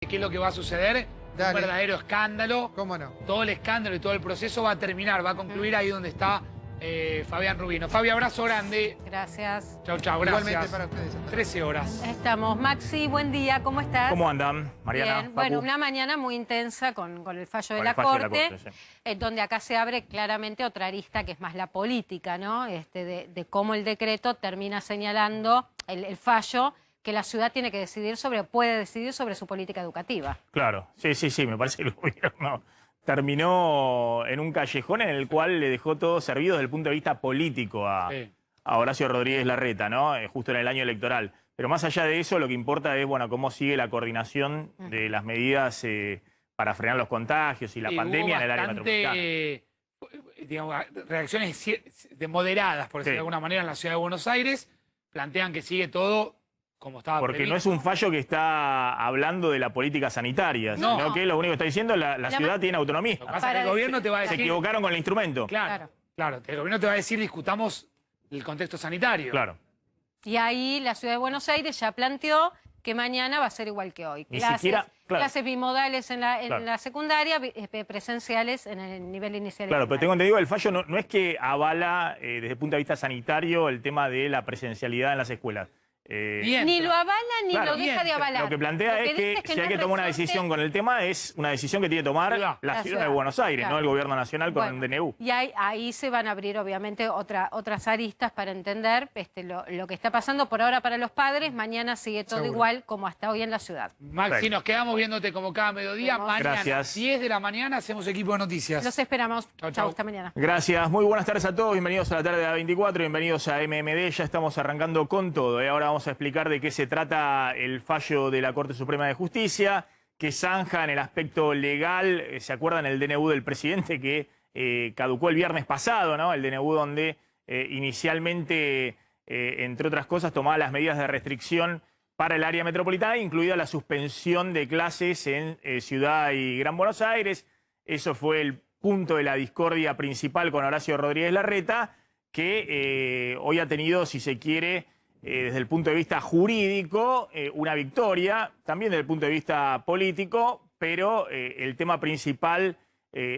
qué es lo que va a suceder. Dale. Un verdadero escándalo. ¿Cómo no? Todo el escándalo y todo el proceso va a terminar, va a concluir ahí donde está Fabián Rubino. Fabi, abrazo grande. Gracias. Chau, chau, gracias. Igualmente para ustedes. Hasta 13 horas. Estamos. Maxi, buen día, ¿cómo estás? ¿Cómo andan, Mariana? Bien. Bueno, Papu? una mañana muy intensa con el fallo de Con la el fallo de la Corte, Corte, donde acá se abre claramente otra arista que es más la política, ¿no? De cómo el decreto termina señalando el fallo que la ciudad tiene que decidir puede decidir sobre su política educativa. Claro, sí, me parece que el gobierno terminó en un callejón en el cual le dejó todo servido desde el punto de vista político a Horacio Rodríguez Larreta, ¿no? Justo en el año electoral. Pero más allá de eso, lo que importa es, bueno, cómo sigue la coordinación de las medidas para frenar los contagios y la pandemia en el área metropolitana. Digamos, reacciones moderadas, por decirlo de alguna manera, en la ciudad de Buenos Aires. Plantean que sigue todo como estaba Porque previsto. no es un fallo que está hablando de la política sanitaria, No. sino que lo único que está diciendo la ciudad tiene autonomía. Lo que pasa es que el gobierno te va a Se decir... equivocaron con el instrumento. Claro. El gobierno te va a decir, discutamos el contexto sanitario. Claro. Y ahí la ciudad de Buenos Aires ya planteó que mañana va a ser igual que hoy. Ni siquiera, claro. Clases bimodales en la secundaria, presenciales en el nivel inicial. Claro, pero tengo entendido, el fallo no es que avala desde el punto de vista sanitario el tema de la presencialidad en las escuelas. Ni lo avala ni Claro, lo deja de avalar. Lo que plantea es que dice si hay que tomar una decisión con el tema, es una decisión que tiene que tomar la ciudad de Buenos Aires, claro. no el gobierno nacional con un DNU. Y ahí se van a abrir, obviamente, otras aristas para entender lo que está pasando por ahora para los padres. Mañana sigue todo igual como hasta hoy en la ciudad. Maxi, nos quedamos viéndote como cada mediodía. Mañana, Gracias. 10 de la mañana, hacemos equipo de noticias. Los esperamos. Chau, Chau, hasta mañana. Gracias, muy buenas tardes a todos, bienvenidos a la tarde de A24, bienvenidos a MMD, ya estamos arrancando con todo. Ahora vamos a explicar de qué se trata el fallo de la Corte Suprema de Justicia, que zanja en el aspecto legal. ¿Se acuerdan el DNU del presidente que caducó el viernes pasado, ¿no? El DNU donde inicialmente, entre otras cosas, tomaba las medidas de restricción para el área metropolitana, incluida la suspensión de clases en Ciudad y Gran Buenos Aires. Eso fue el punto de la discordia principal con Horacio Rodríguez Larreta, que hoy ha tenido, si se quiere, desde el punto de vista jurídico, una victoria, también desde el punto de vista político, pero el tema principal,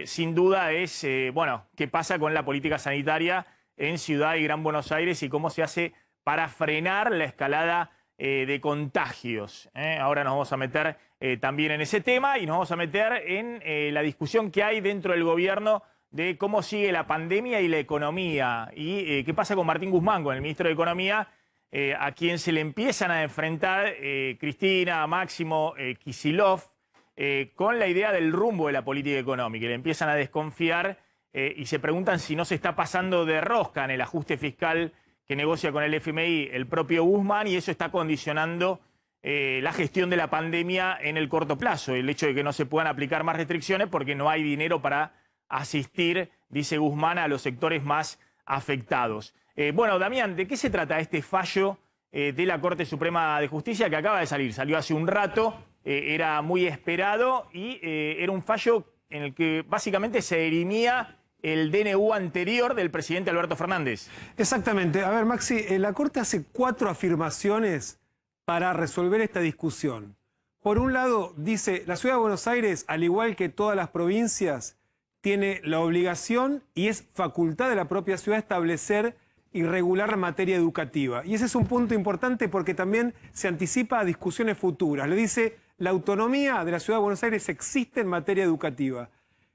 sin duda, es, bueno, qué pasa con la política sanitaria en Ciudad y Gran Buenos Aires y cómo se hace para frenar la escalada de contagios. Ahora nos vamos a meter también en ese tema y nos vamos a meter en la discusión que hay dentro del gobierno de cómo sigue la pandemia y la economía y qué pasa con Martín Guzmán, con el ministro de Economía, a quien se le empiezan a enfrentar Cristina, Máximo, Kicillof, con la idea del rumbo de la política económica. Y le empiezan a desconfiar y se preguntan si no se está pasando de rosca en el ajuste fiscal que negocia con el FMI el propio Guzmán, y eso está condicionando la gestión de la pandemia en el corto plazo. El hecho de que no se puedan aplicar más restricciones porque no hay dinero para asistir, dice Guzmán, a los sectores más afectados. Bueno, Damián, ¿de qué se trata este fallo de la Corte Suprema de Justicia que acaba de salir? Salió hace un rato, era muy esperado y era un fallo en el que básicamente se dirimía el DNU anterior del presidente Alberto Fernández. Exactamente. A ver, Maxi, la Corte hace 4 afirmaciones para resolver esta discusión. Por un lado, dice, la Ciudad de Buenos Aires, al igual que todas las provincias, tiene la obligación y es facultad de la propia ciudad establecer y regular la materia educativa. Y ese es un punto importante porque también se anticipa a discusiones futuras. Le dice, la autonomía de la Ciudad de Buenos Aires existe en materia educativa.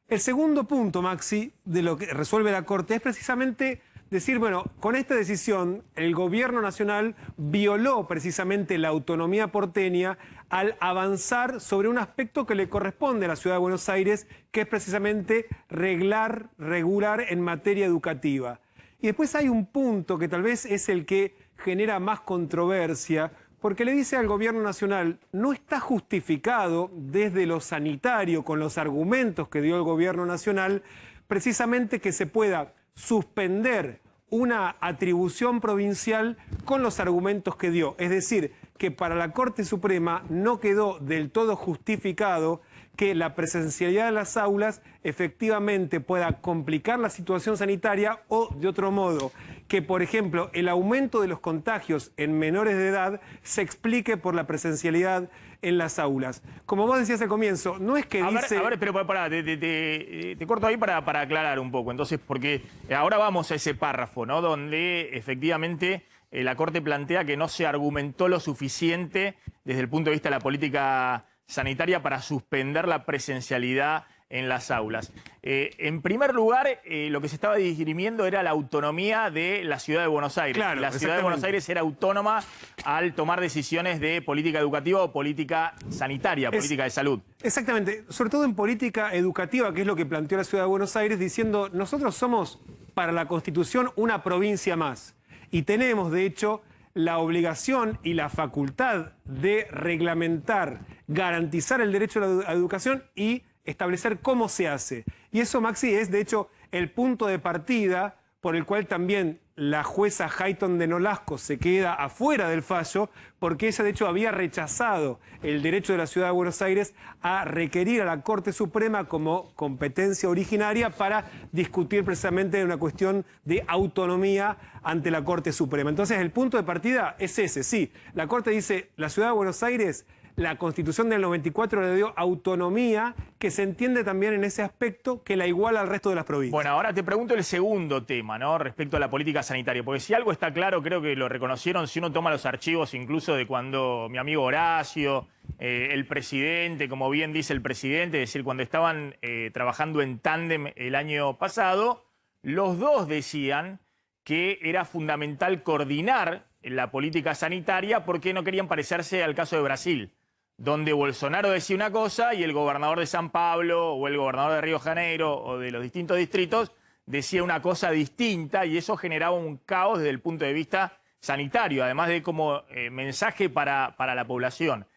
El segundo punto, Maxi, de lo que resuelve la Corte es precisamente decir, bueno, con esta decisión el gobierno nacional violó precisamente la autonomía porteña al avanzar sobre un aspecto que le corresponde a la Ciudad de Buenos Aires, que es precisamente regular en materia educativa. Y después hay un punto que tal vez es el que genera más controversia, porque le dice al gobierno nacional, no está justificado desde lo sanitario, con los argumentos que dio el gobierno nacional, precisamente que se pueda suspender una atribución provincial con los argumentos que dio. Es decir, que para la Corte Suprema no quedó del todo justificado que la presencialidad en las aulas efectivamente pueda complicar la situación sanitaria o, de otro modo, que, por ejemplo, el aumento de los contagios en menores de edad se explique por la presencialidad en las aulas. Como vos decías al comienzo, no es que dice... A ver, pero pará, te corto ahí para aclarar un poco. Entonces, porque ahora vamos a ese párrafo, ¿no? Donde efectivamente la Corte plantea que no se argumentó lo suficiente desde el punto de vista de la política sanitaria para suspender la presencialidad en las aulas. En primer lugar, lo que se estaba dirimiendo era la autonomía de la Ciudad de Buenos Aires. Claro, la Ciudad de Buenos Aires era autónoma al tomar decisiones de política educativa o política sanitaria, política de salud. Exactamente, sobre todo en política educativa, que es lo que planteó la Ciudad de Buenos Aires, diciendo, nosotros somos, para la Constitución, una provincia más. Y tenemos, de hecho, la obligación y la facultad de reglamentar, garantizar el derecho a la educación y establecer cómo se hace. Y eso, Maxi, es de hecho el punto de partida por el cual también la jueza Hayton de Nolasco se queda afuera del fallo, porque ella de hecho había rechazado el derecho de la Ciudad de Buenos Aires a requerir a la Corte Suprema como competencia originaria para discutir precisamente una cuestión de autonomía ante la Corte Suprema. Entonces el punto de partida es ese, sí, la Corte dice, la Ciudad de Buenos Aires, la Constitución del 94 le dio autonomía, que se entiende también en ese aspecto que la iguala al resto de las provincias. Bueno, ahora te pregunto el segundo tema, ¿no? Respecto a la política sanitaria, porque si algo está claro, creo que lo reconocieron, si uno toma los archivos incluso de cuando mi amigo Horacio, el presidente, como bien dice el presidente, es decir, cuando estaban trabajando en tándem el año pasado, los dos decían que era fundamental coordinar la política sanitaria porque no querían parecerse al caso de Brasil, donde Bolsonaro decía una cosa y el gobernador de San Pablo o el gobernador de Río de Janeiro o de los distintos distritos decía una cosa distinta y eso generaba un caos desde el punto de vista sanitario, además de como mensaje para la población.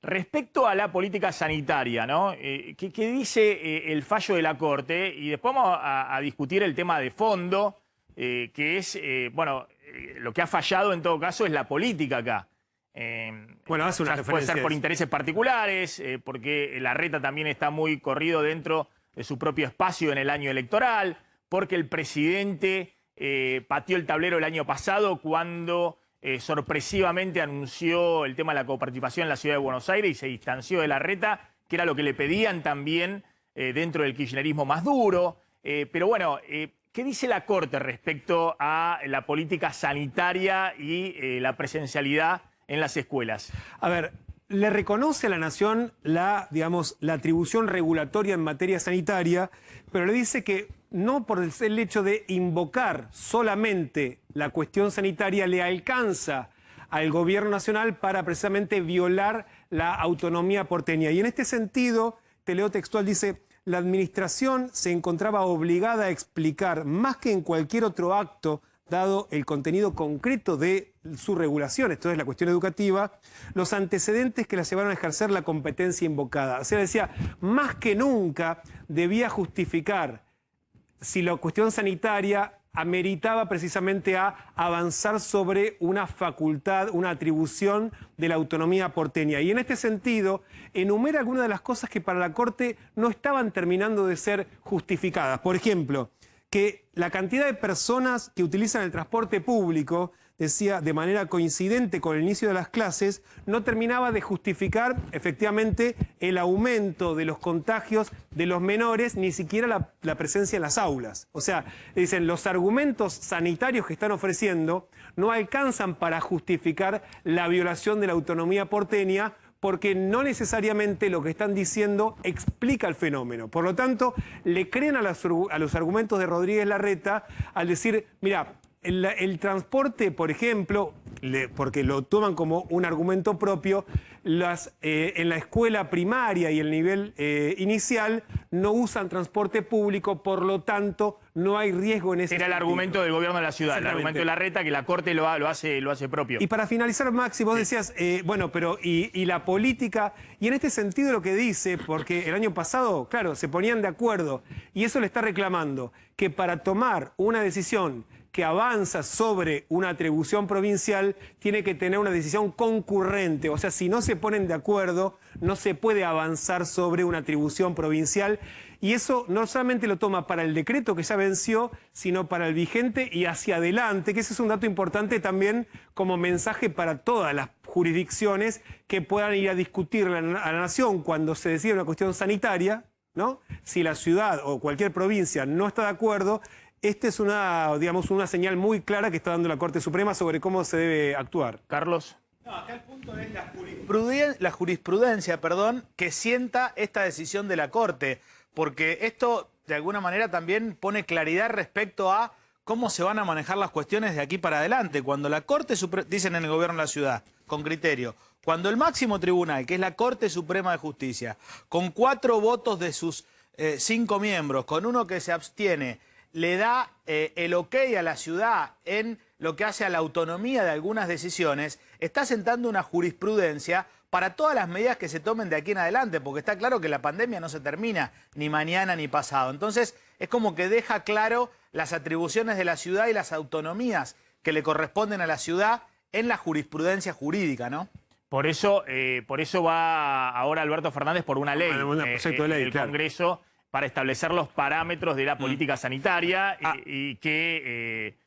Respecto a la política sanitaria, ¿no? ¿Qué dice el fallo de la Corte? Y después vamos a discutir el tema de fondo, que es, bueno, lo que ha fallado en todo caso es la política acá. Bueno, hace una puede ser por intereses particulares, porque Larreta también está muy corrido dentro de su propio espacio en el año electoral, porque el presidente pateó el tablero el año pasado cuando sorpresivamente anunció el tema de la coparticipación en la Ciudad de Buenos Aires y se distanció de Larreta, que era lo que le pedían también dentro del kirchnerismo más duro. Pero bueno, ¿qué dice la Corte respecto a la política sanitaria y la presencialidad en las escuelas? A ver, le reconoce a la Nación la atribución regulatoria en materia sanitaria, pero le dice que no por el hecho de invocar solamente la cuestión sanitaria le alcanza al gobierno nacional para precisamente violar la autonomía porteña. Y en este sentido, te leo textual, dice, la administración se encontraba obligada a explicar, más que en cualquier otro acto, dado el contenido concreto de su regulación, esto es la cuestión educativa, los antecedentes que la llevaron a ejercer la competencia invocada. O sea, decía, más que nunca debía justificar si la cuestión sanitaria ameritaba precisamente a avanzar sobre una facultad, una atribución de la autonomía porteña. Y en este sentido, enumera algunas de las cosas que para la Corte no estaban terminando de ser justificadas. Por ejemplo, que la cantidad de personas que utilizan el transporte público, decía, de manera coincidente con el inicio de las clases, no terminaba de justificar efectivamente el aumento de los contagios de los menores, ni siquiera la presencia en las aulas. O sea, dicen, los argumentos sanitarios que están ofreciendo no alcanzan para justificar la violación de la autonomía porteña, porque no necesariamente lo que están diciendo explica el fenómeno. Por lo tanto, le creen a los argumentos de Rodríguez Larreta al decir, mira, el transporte, por ejemplo, porque lo toman como un argumento propio, en la escuela primaria y el nivel inicial no usan transporte público, por lo tanto no hay riesgo en ese sentido. Era el argumento del gobierno de la ciudad, el argumento de Larreta, que la Corte lo hace propio. Y para finalizar, Maxi, vos decías, bueno, pero y la política, y en este sentido lo que dice, porque el año pasado, claro, se ponían de acuerdo, y eso le está reclamando, que para tomar una decisión que avanza sobre una atribución provincial tiene que tener una decisión concurrente. O sea, si no se ponen de acuerdo, no se puede avanzar sobre una atribución provincial. Y eso no solamente lo toma para el decreto que ya venció, sino para el vigente y hacia adelante, que ese es un dato importante también como mensaje para todas las jurisdicciones que puedan ir a discutir a la nación cuando se decide una cuestión sanitaria, ¿no? Si la ciudad o cualquier provincia no está de acuerdo, esta es una señal muy clara que está dando la Corte Suprema sobre cómo se debe actuar. Carlos. No, acá el punto es la jurisprudencia, que sienta esta decisión de la Corte, porque esto de alguna manera también pone claridad respecto a cómo se van a manejar las cuestiones de aquí para adelante. Cuando la Corte Suprema, dicen en el gobierno de la ciudad, con criterio, cuando el máximo tribunal, que es la Corte Suprema de Justicia, con 4 votos de sus 5 miembros, con uno que se abstiene, le da el ok a la ciudad en lo que hace a la autonomía de algunas decisiones, está sentando una jurisprudencia para todas las medidas que se tomen de aquí en adelante, porque está claro que la pandemia no se termina ni mañana ni pasado. Entonces, es como que deja claro las atribuciones de la ciudad y las autonomías que le corresponden a la ciudad en la jurisprudencia jurídica, ¿no? Por eso va ahora Alberto Fernández por una ley, proyecto de ley, del claro. Congreso, para establecer los parámetros de la política sanitaria y que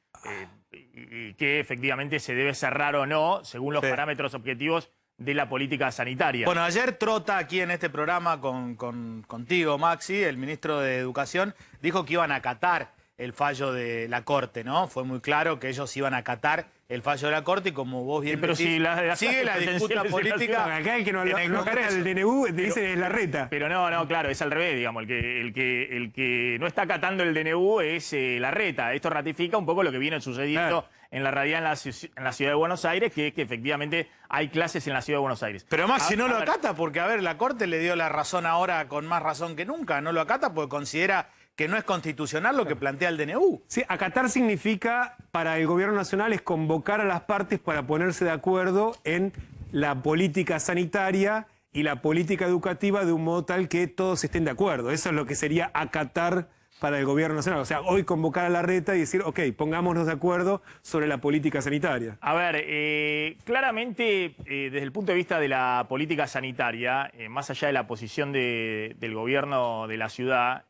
efectivamente se debe cerrar o no, según los parámetros objetivos de la política sanitaria. Bueno, ayer Trota, aquí en este programa contigo, Maxi, el ministro de Educación, dijo que iban a acatar el fallo de la Corte, ¿no? Fue muy claro que ellos iban a acatar el fallo de la Corte y como vos bien pero decís, si sigue la disputa Acá política. el que no acata el DNU dice es la reta. Pero no, claro, es al revés, digamos. El que no está acatando el DNU es la reta. Esto ratifica un poco lo que viene sucediendo en la realidad en la ciudad de Buenos Aires, que es que efectivamente hay clases en la ciudad de Buenos Aires. Pero Maxi no lo acata porque, a ver, la Corte le dio la razón ahora con más razón que nunca. No lo acata porque considera que no es constitucional lo que plantea el DNU. Sí, acatar significa, para el gobierno nacional, es convocar a las partes para ponerse de acuerdo en la política sanitaria y la política educativa de un modo tal que todos estén de acuerdo. Eso es lo que sería acatar para el gobierno nacional. O sea, hoy convocar a la reta y decir, ok, pongámonos de acuerdo sobre la política sanitaria. A ver, claramente, desde el punto de vista de la política sanitaria, más allá de la posición del gobierno de la ciudad,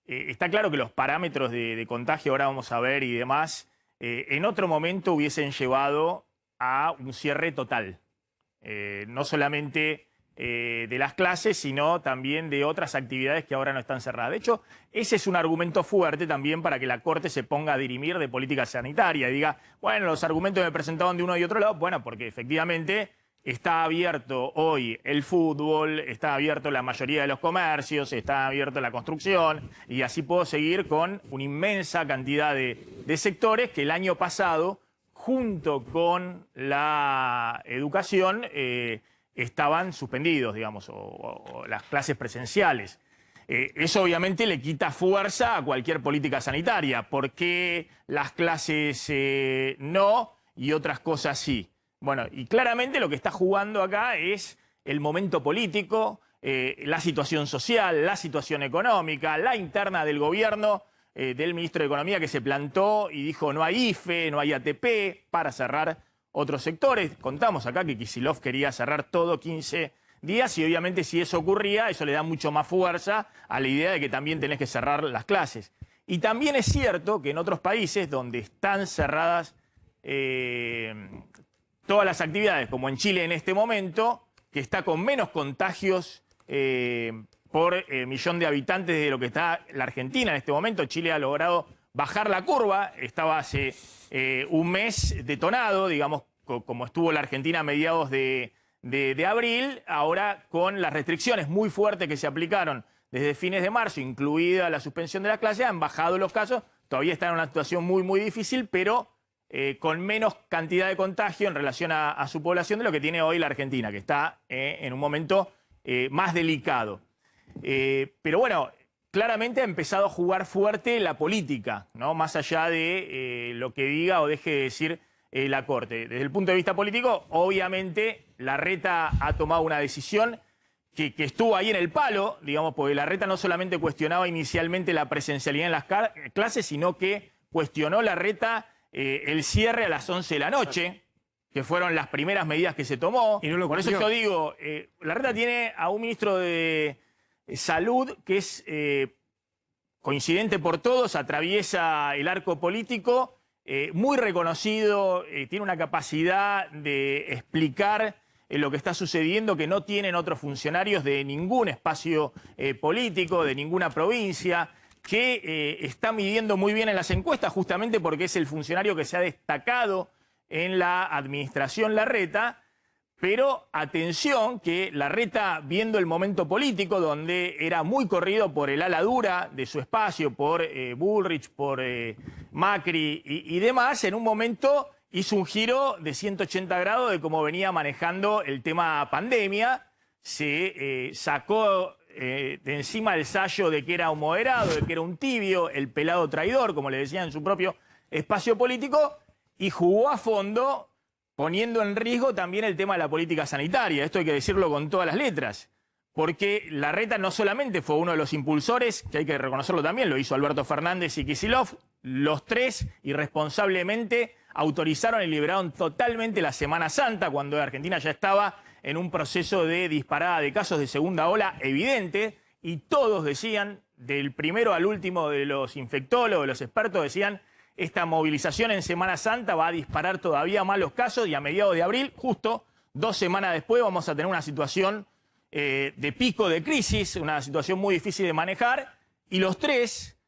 está claro que los parámetros de contagio, ahora vamos a ver y demás, en otro momento hubiesen llevado a un cierre total. No solamente de las clases, sino también de otras actividades que ahora no están cerradas. De hecho, ese es un argumento fuerte también para que la Corte se ponga a dirimir de política sanitaria y diga, bueno, los argumentos me presentaban de uno y otro lado, bueno, porque efectivamente está abierto hoy el fútbol, está abierto la mayoría de los comercios, está abierto la construcción y así puedo seguir con una inmensa cantidad de sectores que el año pasado, junto con la educación, estaban suspendidos, digamos, o las clases presenciales. Eso obviamente le quita fuerza a cualquier política sanitaria. ¿Por qué las clases no y otras cosas sí? Bueno, y claramente lo que está jugando acá es el momento político, la situación social, la situación económica, la interna del gobierno, del ministro de Economía que se plantó y dijo no hay IFE, no hay ATP para cerrar otros sectores. Contamos acá que Kicillof quería cerrar todo 15 días y obviamente si eso ocurría, eso le da mucho más fuerza a la idea de que también tenés que cerrar las clases. Y también es cierto que en otros países donde están cerradas todas las actividades, como en Chile en este momento, que está con menos contagios por millón de habitantes de lo que está la Argentina en este momento. Chile ha logrado bajar la curva, estaba hace un mes detonado, digamos, como estuvo la Argentina a mediados de abril, ahora con las restricciones muy fuertes que se aplicaron desde fines de marzo, incluida la suspensión de las clases, han bajado los casos, todavía están en una situación muy, muy difícil, pero con menos cantidad de contagio en relación a su población de lo que tiene hoy la Argentina, que está en un momento más delicado. Pero bueno, claramente ha empezado a jugar fuerte la política, ¿no? Más allá de lo que diga o deje de decir la Corte. Desde el punto de vista político, obviamente, Larreta ha tomado una decisión que estuvo ahí en el palo, digamos, porque Larreta no solamente cuestionaba inicialmente la presencialidad en las clases, sino que cuestionó Larreta el cierre a las 11 de la noche, que fueron las primeras medidas que se tomó. Y no lo Por eso cumplió. yo digo, Larreta tiene a un ministro de Salud que es coincidente por todos, atraviesa el arco político, muy reconocido, tiene una capacidad de explicar lo que está sucediendo que no tienen otros funcionarios de ningún espacio político, de ninguna provincia, que está midiendo muy bien en las encuestas justamente porque es el funcionario que se ha destacado en la administración Larreta. Pero atención que Larreta, viendo el momento político, donde era muy corrido por el ala dura de su espacio, por Bullrich, por Macri y demás, en un momento hizo un giro de 180 grados de cómo venía manejando el tema pandemia. Se sacó de encima el sayo de que era un moderado, de que era un tibio, el pelado traidor, como le decía en su propio espacio político, y jugó a fondo, poniendo en riesgo también el tema de la política sanitaria. Esto hay que decirlo con todas las letras, porque Larreta no solamente fue uno de los impulsores, que hay que reconocerlo también, lo hizo Alberto Fernández y Kicillof, los tres irresponsablemente autorizaron y liberaron totalmente la Semana Santa, cuando Argentina ya estaba en un proceso de disparada de casos de segunda ola evidente, y todos decían, del primero al último de los infectólogos, de los expertos, decían: esta movilización en Semana Santa va a disparar todavía más los casos y a mediados de abril, justo 2 semanas después, vamos a tener una situación de pico de crisis, una situación muy difícil de manejar. Y los tres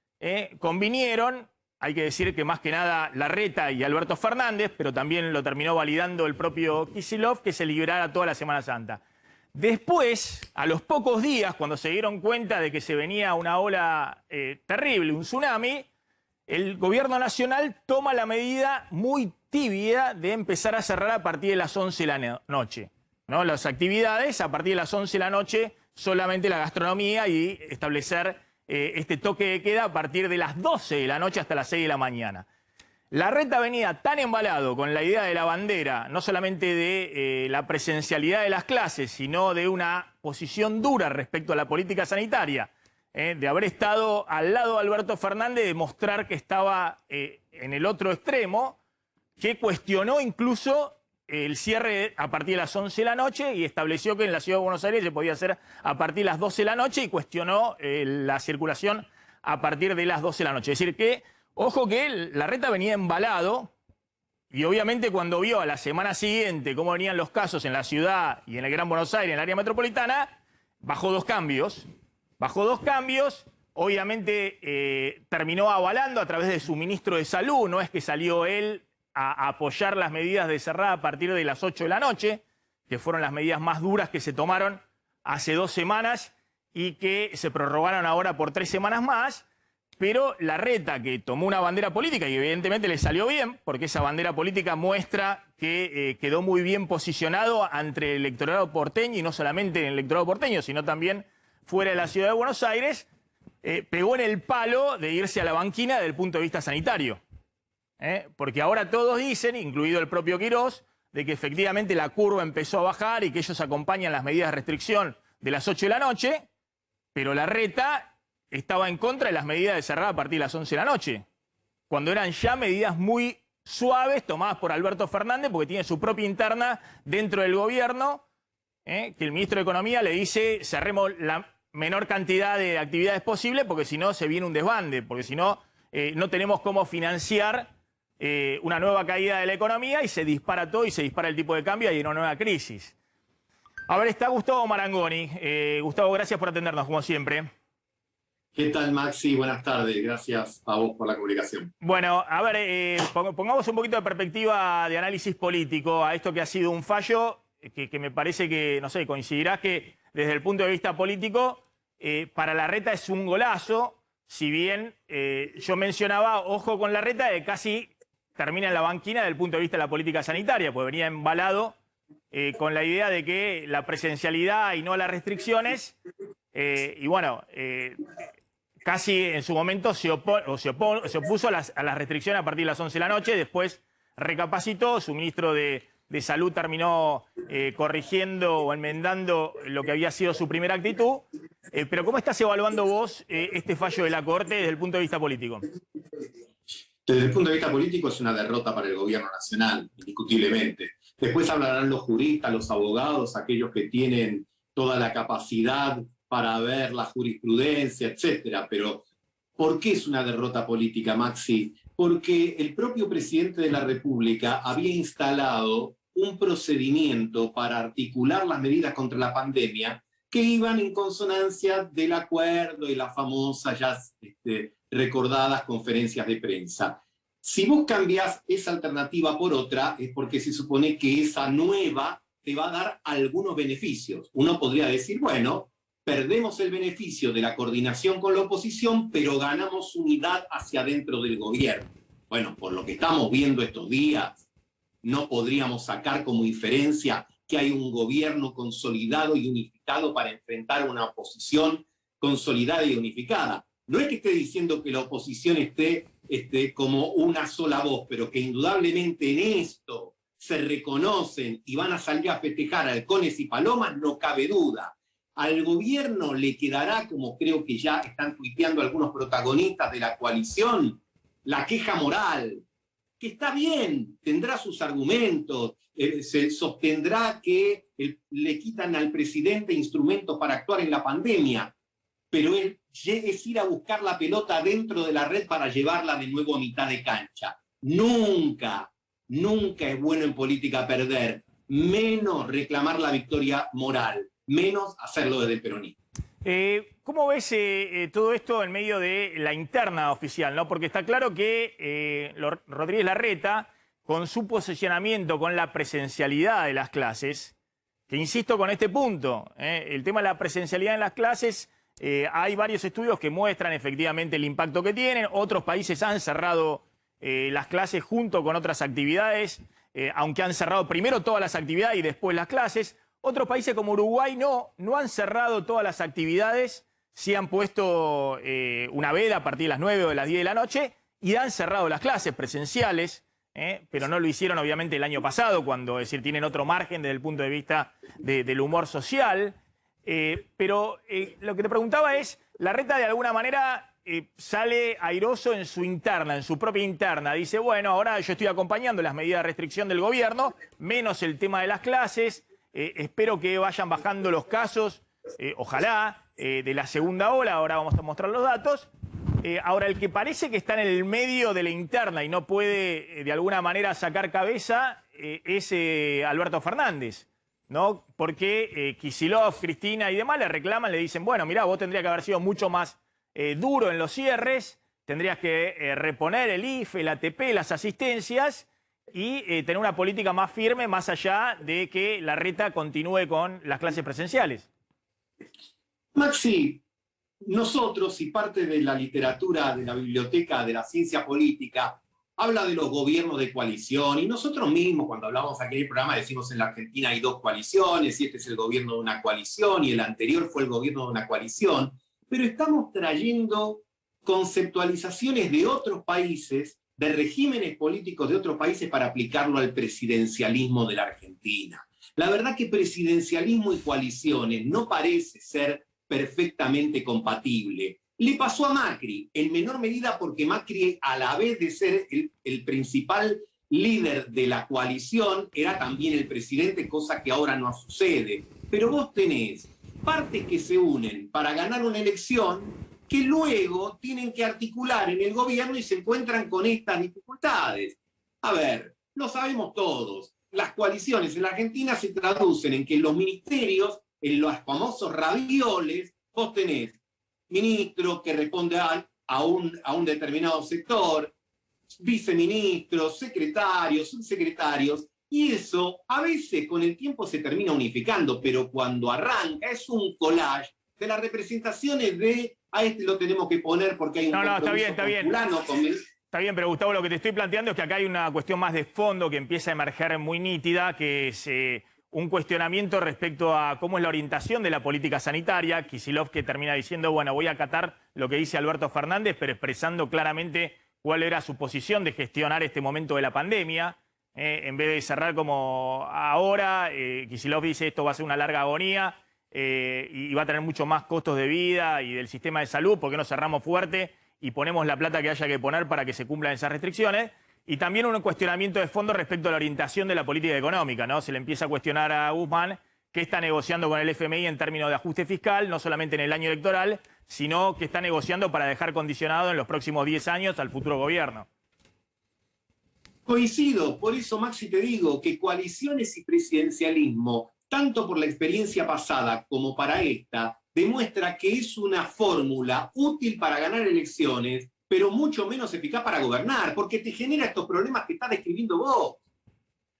convinieron, hay que decir que más que nada Larreta y Alberto Fernández, pero también lo terminó validando el propio Kicillof, que se liberara toda la Semana Santa. Después, a los pocos días, cuando se dieron cuenta de que se venía una ola terrible, un tsunami, el gobierno nacional toma la medida muy tibia de empezar a cerrar a partir de las 11 de la noche, ¿no? Las actividades a partir de las 11 de la noche, solamente la gastronomía, y establecer este toque de queda a partir de las 12 de la noche hasta las 6 de la mañana. Larreta venía tan embalado con la idea de la bandera, no solamente de la presencialidad de las clases, sino de una posición dura respecto a la política sanitaria, de haber estado al lado de Alberto Fernández, de mostrar que estaba en el otro extremo, que cuestionó incluso el cierre a partir de las 11 de la noche y estableció que en la Ciudad de Buenos Aires se podía hacer a partir de las 12 de la noche, y cuestionó la circulación a partir de las 12 de la noche. Es decir que, ojo que Larreta venía embalado, y obviamente cuando vio a la semana siguiente cómo venían los casos en la ciudad y en el Gran Buenos Aires, en el área metropolitana, bajó 2 cambios. Bajó 2 cambios, obviamente terminó avalando a través de su ministro de Salud, no es que salió él a apoyar las medidas de cerrada a partir de las 8 de la noche, que fueron las medidas más duras que se tomaron hace 2 semanas y que se prorrogaron ahora por 3 semanas más, pero Larreta, que tomó una bandera política y evidentemente le salió bien, porque esa bandera política muestra que quedó muy bien posicionado ante el electorado porteño, y no solamente en el electorado porteño, sino también fuera de la Ciudad de Buenos Aires, pegó en el palo de irse a la banquina desde el punto de vista sanitario. Porque ahora todos dicen, incluido el propio Quirós, de que efectivamente la curva empezó a bajar y que ellos acompañan las medidas de restricción de las 8 de la noche, pero Larreta estaba en contra de las medidas de cerrar a partir de las 11 de la noche, cuando eran ya medidas muy suaves tomadas por Alberto Fernández, porque tiene su propia interna dentro del gobierno, que el ministro de Economía le dice: cerremos la menor cantidad de actividades posible, porque si no se viene un desbande, porque si no, no tenemos cómo financiar una nueva caída de la economía, y se dispara todo, y se dispara el tipo de cambio y hay una nueva crisis. A ver, está Gustavo Marangoni. Gustavo, gracias por atendernos, como siempre. ¿Qué tal, Maxi? Buenas tardes. Gracias a vos por la comunicación. Bueno, a ver, pongamos un poquito de perspectiva de análisis político a esto que ha sido un fallo que me parece que, no sé, coincidirás que desde el punto de vista político, para Larreta es un golazo, si bien yo mencionaba, ojo con Larreta, de casi termina en la banquina desde el punto de vista de la política sanitaria, pues venía embalado con la idea de que la presencialidad y no las restricciones, y bueno, casi en su momento se opuso a las restricciones a partir de las 11 de la noche, después recapacitó, su ministro de Salud terminó corrigiendo o enmendando lo que había sido su primera actitud. Pero ¿cómo estás evaluando vos este fallo de la Corte desde el punto de vista político? Desde el punto de vista político es una derrota para el gobierno nacional, indiscutiblemente. Después hablarán los juristas, los abogados, aquellos que tienen toda la capacidad para ver la jurisprudencia, etcétera. Pero, ¿por qué es una derrota política, Maxi? Porque el propio presidente de la República había instalado un procedimiento para articular las medidas contra la pandemia que iban en consonancia del acuerdo y las famosas ya recordadas conferencias de prensa. Si vos cambiás esa alternativa por otra, es porque se supone que esa nueva te va a dar algunos beneficios. Uno podría decir, bueno, perdemos el beneficio de la coordinación con la oposición, pero ganamos unidad hacia dentro del gobierno. Bueno, por lo que estamos viendo estos días, no podríamos sacar como inferencia que hay un gobierno consolidado y unificado para enfrentar a una oposición consolidada y unificada. No es que esté diciendo que la oposición esté como una sola voz, pero que indudablemente en esto se reconocen y van a salir a festejar halcones y palomas, no cabe duda. Al gobierno le quedará, como creo que ya están tuiteando algunos protagonistas de la coalición, la queja moral, que está bien, tendrá sus argumentos, se sostendrá que le quitan al presidente instrumentos para actuar en la pandemia, pero es ir a buscar la pelota dentro de la red para llevarla de nuevo a mitad de cancha. Nunca, nunca es bueno en política perder, menos reclamar la victoria moral, menos hacerlo desde el peronismo. ¿Cómo ves todo esto en medio de la interna oficial, ¿no? Porque está claro que Rodríguez Larreta, con su posicionamiento con la presencialidad de las clases, que insisto con este punto, el tema de la presencialidad en las clases, hay varios estudios que muestran efectivamente el impacto que tienen. Otros países han cerrado las clases junto con otras actividades, aunque han cerrado primero todas las actividades y después las clases. Otros países como Uruguay no han cerrado todas las actividades, sí han puesto una veda a partir de las 9 o de las 10 de la noche y han cerrado las clases presenciales, pero no lo hicieron obviamente el año pasado, cuando, es decir, tienen otro margen desde el punto de vista del humor social. Pero lo que te preguntaba es, Larreta de alguna manera sale airoso en su interna, en su propia interna. Dice, bueno, ahora yo estoy acompañando las medidas de restricción del gobierno, menos el tema de las clases. Espero que vayan bajando los casos, ojalá, de la segunda ola. Ahora vamos a mostrar los datos. Ahora, el que parece que está en el medio de la interna y no puede de alguna manera sacar cabeza es Alberto Fernández, ¿no? Porque Kicillof, Cristina y demás le reclaman, le dicen, bueno, mirá, vos tendrías que haber sido mucho más duro en los cierres, tendrías que reponer el IFE, el ATP, las asistencias y tener una política más firme más allá de que Larreta continúe con las clases presenciales. Maxi, nosotros y parte de la literatura, de la biblioteca, de la ciencia política, habla de los gobiernos de coalición y nosotros mismos cuando hablamos aquí en el programa decimos en la Argentina hay dos coaliciones y este es el gobierno de una coalición y el anterior fue el gobierno de una coalición, pero estamos trayendo conceptualizaciones de otros países, de regímenes políticos de otros países para aplicarlo al presidencialismo de la Argentina. La verdad que presidencialismo y coaliciones no parece ser perfectamente compatible. Le pasó a Macri, en menor medida porque Macri, a la vez de ser el principal líder de la coalición, era también el presidente, cosa que ahora no sucede. Pero vos tenés partes que se unen para ganar una elección que luego tienen que articular en el gobierno y se encuentran con estas dificultades. A ver, lo sabemos todos. Las coaliciones en la Argentina se traducen en que los ministerios, en los famosos ravioles, vos tenés ministro que responde a un determinado sector, viceministros, secretarios, subsecretarios, y eso a veces con el tiempo se termina unificando, pero cuando arranca es un collage de las representaciones de a este lo tenemos que poner porque hay un compromiso está bien. fulano, Está bien, pero Gustavo, lo que te estoy planteando es que acá hay una cuestión más de fondo que empieza a emerger muy nítida, que es un cuestionamiento respecto a cómo es la orientación de la política sanitaria. Kicillof que termina diciendo, bueno, voy a acatar lo que dice Alberto Fernández, pero expresando claramente cuál era su posición de gestionar este momento de la pandemia. En vez de cerrar como ahora, Kicillof dice esto va a ser una larga agonía y va a tener mucho más costos de vida y del sistema de salud, ¿por qué no cerramos fuerte y ponemos la plata que haya que poner para que se cumplan esas restricciones. Y también un cuestionamiento de fondo respecto a la orientación de la política económica, ¿no? Se le empieza a cuestionar a Guzmán qué está negociando con el FMI en términos de ajuste fiscal, no solamente en el año electoral, sino que está negociando para dejar condicionado en los próximos 10 años al futuro gobierno. Coincido, por eso, Maxi, te digo que coaliciones y presidencialismo, tanto por la experiencia pasada como para esta, demuestra que es una fórmula útil para ganar elecciones, pero mucho menos eficaz para gobernar, porque te genera estos problemas que estás describiendo vos.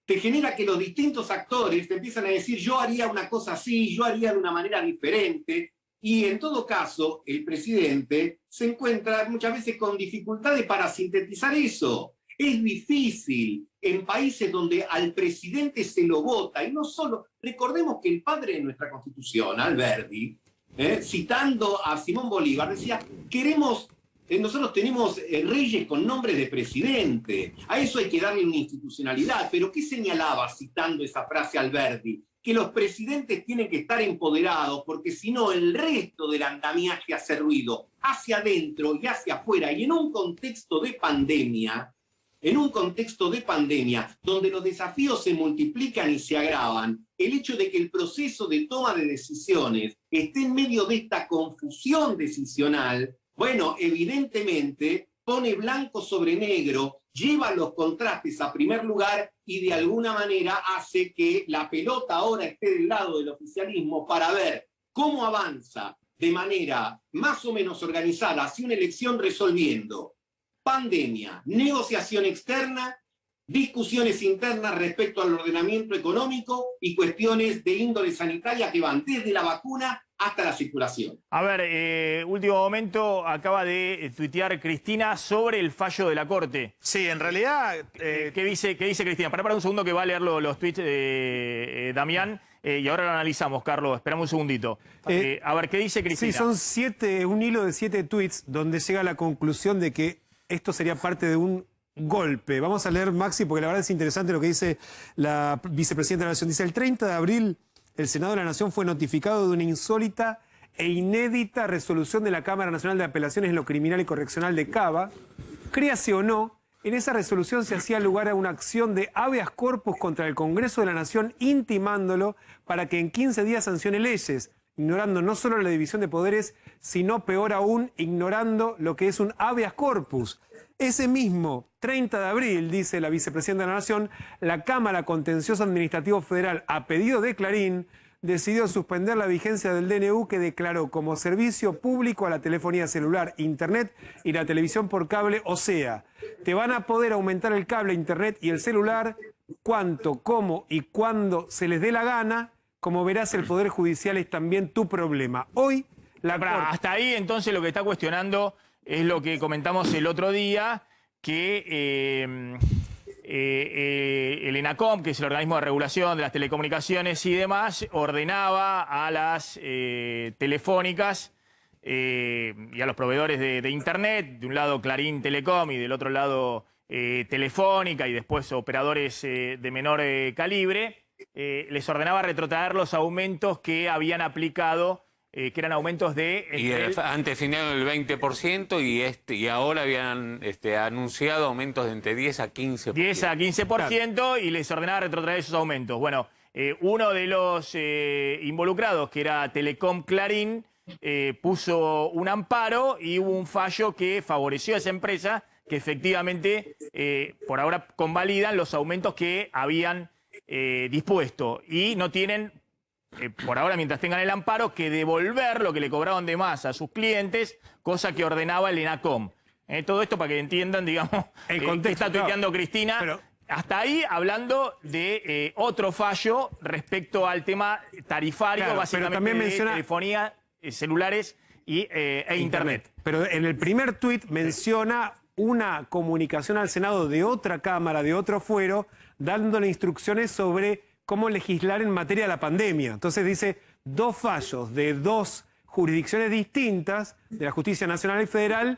Te genera que los distintos actores te empiezan a decir yo haría una cosa así, yo haría de una manera diferente, y en todo caso el presidente se encuentra muchas veces con dificultades para sintetizar eso. Es difícil en países donde al presidente se lo vota, y no solo, recordemos que el padre de nuestra Constitución, Alberti, citando a Simón Bolívar, decía, nosotros tenemos reyes con nombre de presidente, a eso hay que darle una institucionalidad, pero ¿qué señalaba citando esa frase Alberti? Que los presidentes tienen que estar empoderados, porque si no el resto del andamiaje hace ruido hacia adentro y hacia afuera, y en un contexto de pandemia, donde los desafíos se multiplican y se agravan, el hecho de que el proceso de toma de decisiones esté en medio de esta confusión decisional, bueno, evidentemente pone blanco sobre negro, lleva los contrastes a primer lugar y de alguna manera hace que la pelota ahora esté del lado del oficialismo para ver cómo avanza de manera más o menos organizada hacia una elección resolviendo pandemia, negociación externa, discusiones internas respecto al ordenamiento económico y cuestiones de índole sanitaria que van desde la vacuna hasta la circulación. A ver, último momento, acaba de tuitear Cristina sobre el fallo de la Corte. Sí, en realidad... ¿Qué dice Cristina? Para un segundo que va a leer los tweets de Damián y ahora lo analizamos, Carlos. Esperamos un segundito. A ver, ¿qué dice Cristina? Sí, son un hilo de 7 tweets donde llega a la conclusión de que esto sería parte de un golpe. Vamos a leer, Maxi, porque la verdad es interesante lo que dice la vicepresidenta de la Nación. Dice, el 30 de abril el Senado de la Nación fue notificado de una insólita e inédita resolución de la Cámara Nacional de Apelaciones en lo Criminal y Correccional de Cava. Créase o no, en esa resolución se hacía lugar a una acción de habeas corpus contra el Congreso de la Nación, intimándolo para que en 15 días sancione leyes, ignorando no solo la división de poderes, sino peor aún, ignorando lo que es un habeas corpus. Ese mismo 30 de abril, dice la vicepresidenta de la Nación, la Cámara Contencioso Administrativo Federal, a pedido de Clarín, decidió suspender la vigencia del DNU que declaró como servicio público a la telefonía celular, internet y la televisión por cable. O sea, te van a poder aumentar el cable, internet y el celular cuanto, cómo y cuándo se les dé la gana. Como verás, el Poder Judicial es también tu problema. Hoy, hasta ahí, entonces, lo que está cuestionando es lo que comentamos el otro día, que el ENACOM, que es el organismo de regulación de las telecomunicaciones y demás, ordenaba a las telefónicas y a los proveedores de Internet, de un lado Clarín Telecom y del otro lado Telefónica y después operadores de menor calibre, les ordenaba retrotraer los aumentos que habían aplicado, que eran aumentos de... antes tenían el 20% y ahora habían anunciado aumentos de entre 10 a 15%. 10 a 15%, claro. Y les ordenaba retrotraer esos aumentos. Bueno, uno de los involucrados, que era Telecom Clarín, puso un amparo y hubo un fallo que favoreció a esa empresa, que efectivamente por ahora convalidan los aumentos que habían dispuesto y no tienen... por ahora, mientras tengan el amparo, que devolver lo que le cobraban de más a sus clientes, cosa que ordenaba el ENACOM. Todo esto para que entiendan, digamos, el contexto que está tuiteando Cristina. Pero... hasta ahí hablando de otro fallo respecto al tema tarifario, claro, básicamente también menciona... telefonía, celulares e Internet. Pero en el primer tuit menciona una comunicación al Senado de otra Cámara, de otro fuero, dándole instrucciones sobre cómo legislar en materia de la pandemia. Entonces dice, 2 fallos de 2 jurisdicciones distintas, de la Justicia Nacional y Federal,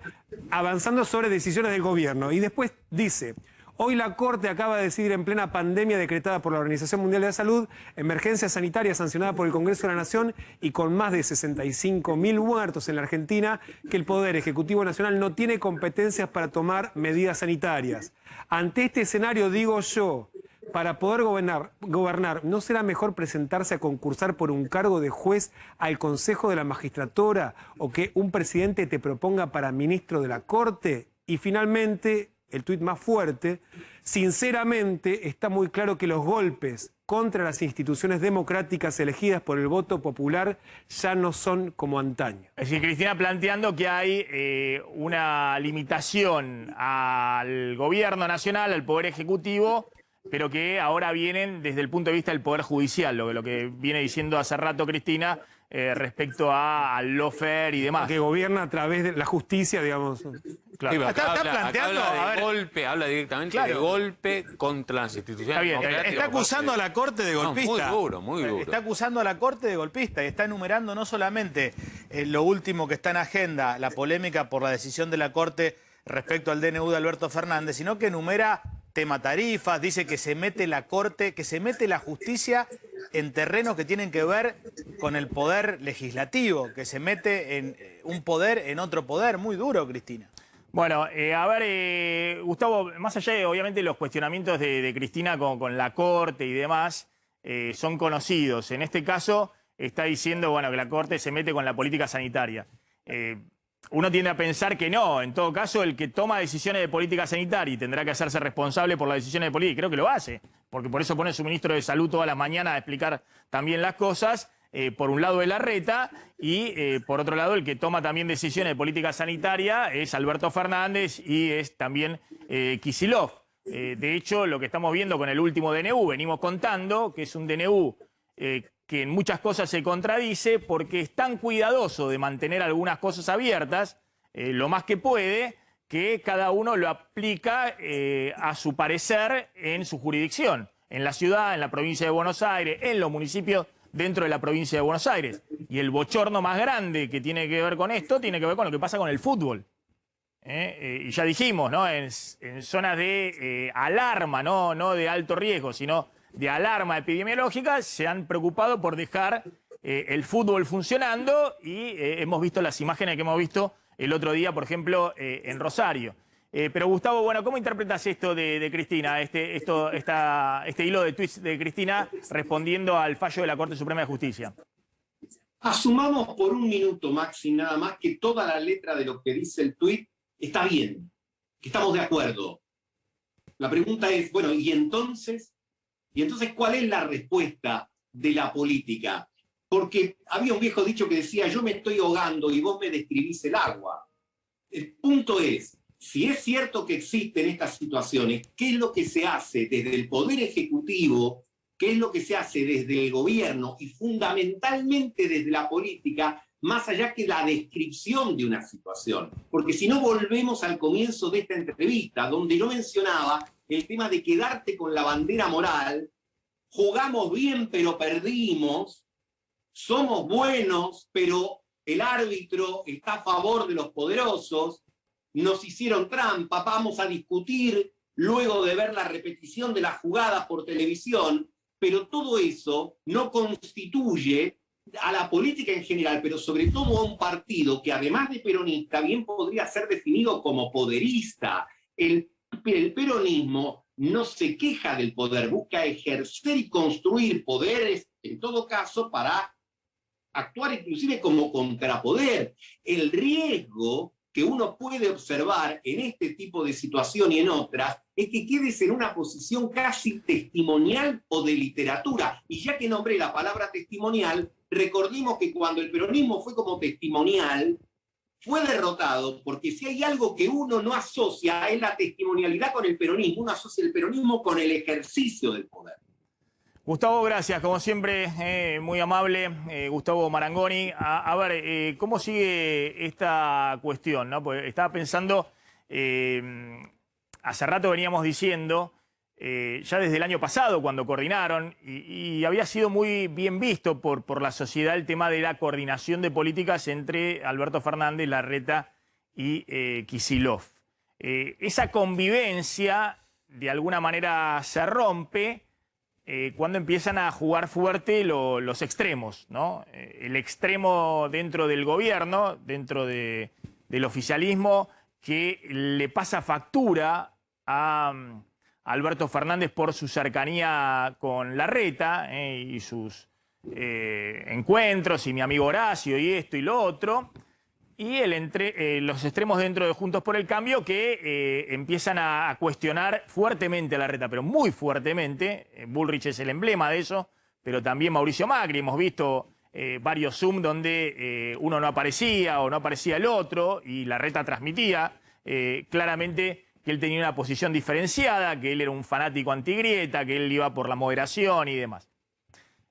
avanzando sobre decisiones del gobierno. Y después dice, Hoy la Corte acaba de decidir en plena pandemia decretada por la Organización Mundial de la Salud, emergencia sanitaria sancionada por el Congreso de la Nación y con más de 65.000 muertos en la Argentina, que el Poder Ejecutivo Nacional no tiene competencias para tomar medidas sanitarias. Ante este escenario, digo yo, para poder gobernar, ¿no será mejor presentarse a concursar por un cargo de juez al Consejo de la Magistratura o que un presidente te proponga para ministro de la Corte? Y finalmente, el tuit más fuerte, sinceramente está muy claro que los golpes contra las instituciones democráticas elegidas por el voto popular ya no son como antaño. Es decir, Cristina planteando que hay una limitación al gobierno nacional, al Poder Ejecutivo, pero que ahora vienen desde el punto de vista del Poder Judicial, lo que viene diciendo hace rato Cristina respecto al lawfare y demás. Que gobierna a través de la justicia, digamos. Claro. Sí, acá Está planteando, habla a de ver, golpe, habla directamente de claro. golpe contra las instituciones Está bien, democráticas. Está acusando a la Corte de golpista. No, muy duro, muy duro. Está acusando a la Corte de golpista y está enumerando no solamente lo último que está en agenda, la polémica por la decisión de la Corte respecto al DNU de Alberto Fernández, sino que enumera tema tarifas, dice que se mete la Corte, que se mete la justicia en terrenos que tienen que ver con el poder legislativo, que se mete en un poder en otro poder. Muy duro, Cristina. Bueno, a ver, Gustavo, más allá de obviamente los cuestionamientos de Cristina con la Corte y demás, son conocidos. En este caso está diciendo, bueno, que la Corte se mete con la política sanitaria. Uno tiende a pensar que no. En todo caso, el que toma decisiones de política sanitaria y tendrá que hacerse responsable por las decisiones de política, y creo que lo hace, porque por eso pone su ministro de Salud todas las mañanas a explicar también las cosas. Por un lado de Larreta y por otro lado el que toma también decisiones de política sanitaria es Alberto Fernández y es también Kicillof. De hecho, lo que estamos viendo con el último DNU, venimos contando que es un DNU que en muchas cosas se contradice porque es tan cuidadoso de mantener algunas cosas abiertas, lo más que puede, que cada uno lo aplica a su parecer en su jurisdicción, en la ciudad, en la provincia de Buenos Aires, en los municipios dentro de la provincia de Buenos Aires. Y el bochorno más grande que tiene que ver con esto tiene que ver con lo que pasa con el fútbol. Y ya dijimos, ¿no? En zonas de alarma, no de alto riesgo, sino de alarma epidemiológica, se han preocupado por dejar el fútbol funcionando y hemos visto las imágenes que hemos visto el otro día, por ejemplo, en Rosario. Pero Gustavo, bueno, ¿cómo interpretas esto de Cristina, este hilo de tweets de Cristina respondiendo al fallo de la Corte Suprema de Justicia? Asumamos por un minuto, Maxi, nada más, que toda la letra de lo que dice el tuit está bien, que estamos de acuerdo. La pregunta es, bueno, ¿y entonces cuál es la respuesta de la política? Porque había un viejo dicho que decía, yo me estoy ahogando y vos me describís el agua. El punto es, si es cierto que existen estas situaciones, ¿qué es lo que se hace desde el Poder Ejecutivo? ¿Qué es lo que se hace desde el gobierno y fundamentalmente desde la política, más allá que la descripción de una situación? Porque si no volvemos al comienzo de esta entrevista, donde yo mencionaba el tema de quedarte con la bandera moral, jugamos bien pero perdimos, somos buenos pero el árbitro está a favor de los poderosos, nos hicieron trampa, vamos a discutir luego de ver la repetición de la jugada por televisión, pero todo eso no constituye a la política en general, pero sobre todo a un partido que además de peronista bien podría ser definido como poderista. El peronismo no se queja del poder, busca ejercer y construir poderes, en todo caso, para actuar inclusive como contrapoder. El riesgo que uno puede observar en este tipo de situación y en otras es que quedes en una posición casi testimonial o de literatura. Y ya que nombré la palabra testimonial, recordemos que cuando el peronismo fue como testimonial, fue derrotado, porque si hay algo que uno no asocia es la testimonialidad con el peronismo, uno asocia el peronismo con el ejercicio del poder. Gustavo, gracias, como siempre, muy amable, Gustavo Marangoni. A ver, ¿cómo sigue esta cuestión, ¿no? Porque estaba pensando, hace rato veníamos diciendo, ya desde el año pasado cuando coordinaron, y había sido muy bien visto por la sociedad el tema de la coordinación de políticas entre Alberto Fernández, Larreta y Kicillof. Esa convivencia de alguna manera se rompe cuando empiezan a jugar fuerte los extremos, ¿no? El extremo dentro del gobierno, dentro del oficialismo, que le pasa factura a Alberto Fernández por su cercanía con Larreta y sus encuentros, y mi amigo Horacio, y esto y lo otro. Y los extremos dentro de Juntos por el Cambio que empiezan a cuestionar fuertemente a Larreta, pero muy fuertemente. Bullrich es el emblema de eso, pero también Mauricio Macri. Hemos visto varios Zoom donde uno no aparecía o no aparecía el otro, y Larreta transmitía claramente que él tenía una posición diferenciada, que él era un fanático antigrieta, que él iba por la moderación y demás.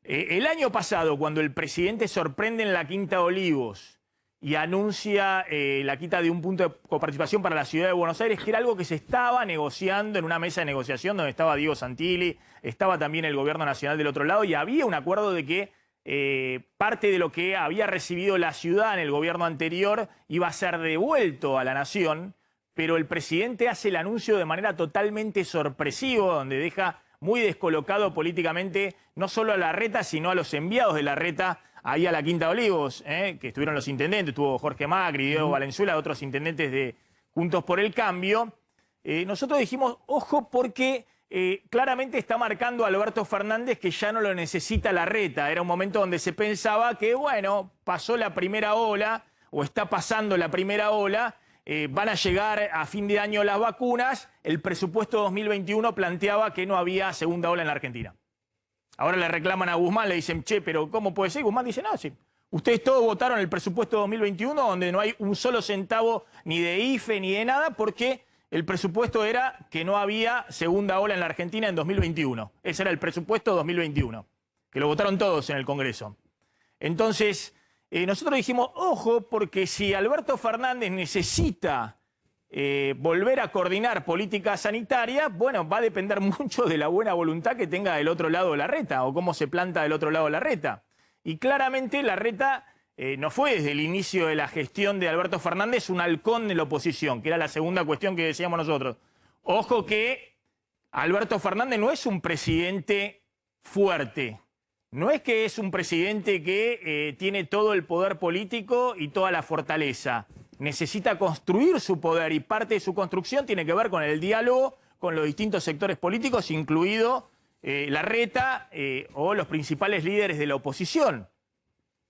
El año pasado, cuando el presidente sorprende en la Quinta de Olivos y anuncia la quita de un punto de coparticipación para la ciudad de Buenos Aires, que era algo que se estaba negociando en una mesa de negociación donde estaba Diego Santilli, estaba también el gobierno nacional del otro lado, y había un acuerdo de que parte de lo que había recibido la ciudad en el gobierno anterior iba a ser devuelto a la nación, pero el presidente hace el anuncio de manera totalmente sorpresiva, donde deja muy descolocado políticamente no solo a Larreta, sino a los enviados de Larreta ahí a la Quinta de Olivos, que estuvieron los intendentes, estuvo Jorge Macri, Diego Valenzuela, otros intendentes de Juntos por el Cambio. Nosotros dijimos, ojo, porque claramente está marcando a Alberto Fernández que ya no lo necesita Larreta. Era un momento donde se pensaba que, bueno, pasó la primera ola, o está pasando la primera ola, van a llegar a fin de año las vacunas. El presupuesto 2021 planteaba que no había segunda ola en la Argentina. Ahora le reclaman a Guzmán, le dicen, che, pero ¿cómo puede ser? Guzmán dice, no, sí, ustedes todos votaron el presupuesto 2021 donde no hay un solo centavo ni de IFE ni de nada, porque el presupuesto era que no había segunda ola en la Argentina en 2021. Ese era el presupuesto 2021, que lo votaron todos en el Congreso. Entonces, nosotros dijimos, ojo, porque si Alberto Fernández necesita volver a coordinar política sanitaria, bueno, va a depender mucho de la buena voluntad que tenga del otro lado Larreta, o cómo se planta del otro lado Larreta. Y claramente Larreta no fue desde el inicio de la gestión de Alberto Fernández un halcón de la oposición, que era la segunda cuestión que decíamos nosotros. Ojo que Alberto Fernández no es un presidente fuerte, no es que es un presidente que tiene todo el poder político y toda la fortaleza. Necesita construir su poder, y parte de su construcción tiene que ver con el diálogo con los distintos sectores políticos, incluido Larreta o los principales líderes de la oposición.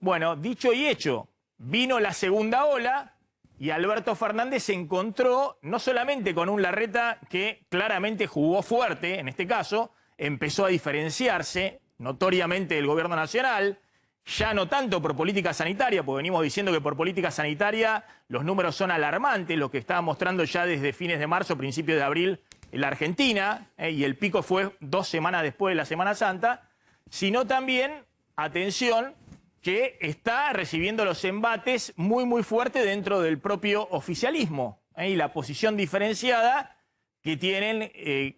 Bueno, dicho y hecho, vino la segunda ola y Alberto Fernández se encontró no solamente con un Larreta que claramente jugó fuerte, en este caso, empezó a diferenciarse notoriamente del gobierno nacional, ya no tanto por política sanitaria, porque venimos diciendo que por política sanitaria los números son alarmantes, lo que estaba mostrando ya desde fines de marzo, principios de abril, en la Argentina, y el pico fue 2 semanas después de la Semana Santa, sino también, atención, que está recibiendo los embates muy fuertes dentro del propio oficialismo, y la posición diferenciada que tienen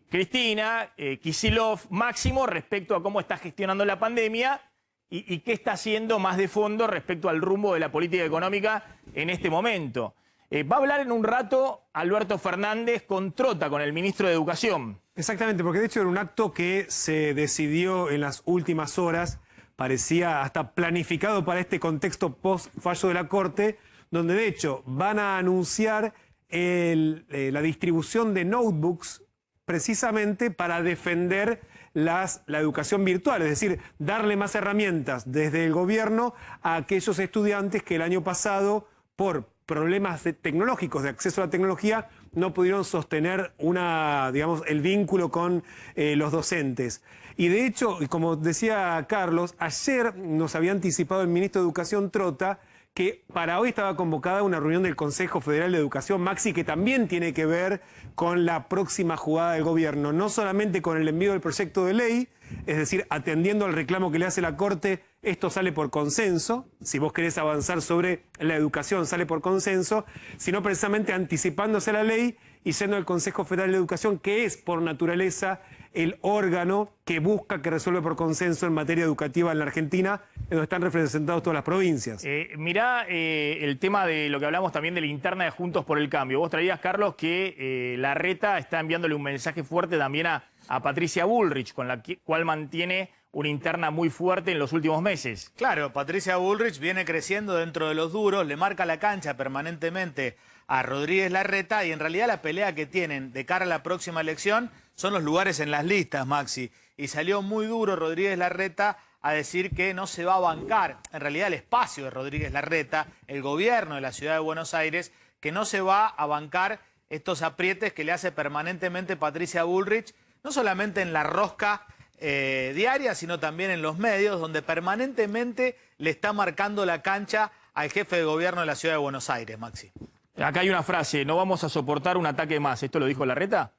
Cristina, Kicillof, Máximo, respecto a cómo está gestionando la pandemia y qué está haciendo más de fondo respecto al rumbo de la política económica en este momento. Va a hablar en un rato Alberto Fernández con Trota, con el ministro de Educación. Exactamente, porque de hecho era un acto que se decidió en las últimas horas, parecía hasta planificado para este contexto post-fallo de la Corte, donde de hecho van a anunciar la distribución de notebooks precisamente para defender la educación virtual, es decir, darle más herramientas desde el gobierno a aquellos estudiantes que el año pasado, por problemas tecnológicos, de acceso a la tecnología, no pudieron sostener el vínculo con los docentes. Y de hecho, como decía Carlos, ayer nos había anticipado el ministro de Educación, Trota, que para hoy estaba convocada una reunión del Consejo Federal de Educación, Maxi, que también tiene que ver con la próxima jugada del gobierno, no solamente con el envío del proyecto de ley, es decir, atendiendo al reclamo que le hace la Corte, esto sale por consenso, si vos querés avanzar sobre la educación sale por consenso, sino precisamente anticipándose a la ley y yendo al Consejo Federal de Educación, que es por naturaleza el órgano que busca, que resuelve por consenso en materia educativa en la Argentina, en donde están representados todas las provincias. Mirá el tema de lo que hablamos también de la interna de Juntos por el Cambio. Vos traías, Carlos, que Larreta está enviándole un mensaje fuerte también a Patricia Bullrich, con la cual mantiene una interna muy fuerte en los últimos meses. Claro, Patricia Bullrich viene creciendo dentro de los duros, le marca la cancha permanentemente a Rodríguez Larreta y en realidad la pelea que tienen de cara a la próxima elección son los lugares en las listas, Maxi. Y salió muy duro Rodríguez Larreta a decir que no se va a bancar, en realidad el espacio de Rodríguez Larreta, el gobierno de la ciudad de Buenos Aires, que no se va a bancar estos aprietes que le hace permanentemente Patricia Bullrich, no solamente en la rosca diaria, sino también en los medios, donde permanentemente le está marcando la cancha al jefe de gobierno de la ciudad de Buenos Aires, Maxi. Acá hay una frase, no vamos a soportar un ataque más. ¿Esto lo dijo Larreta?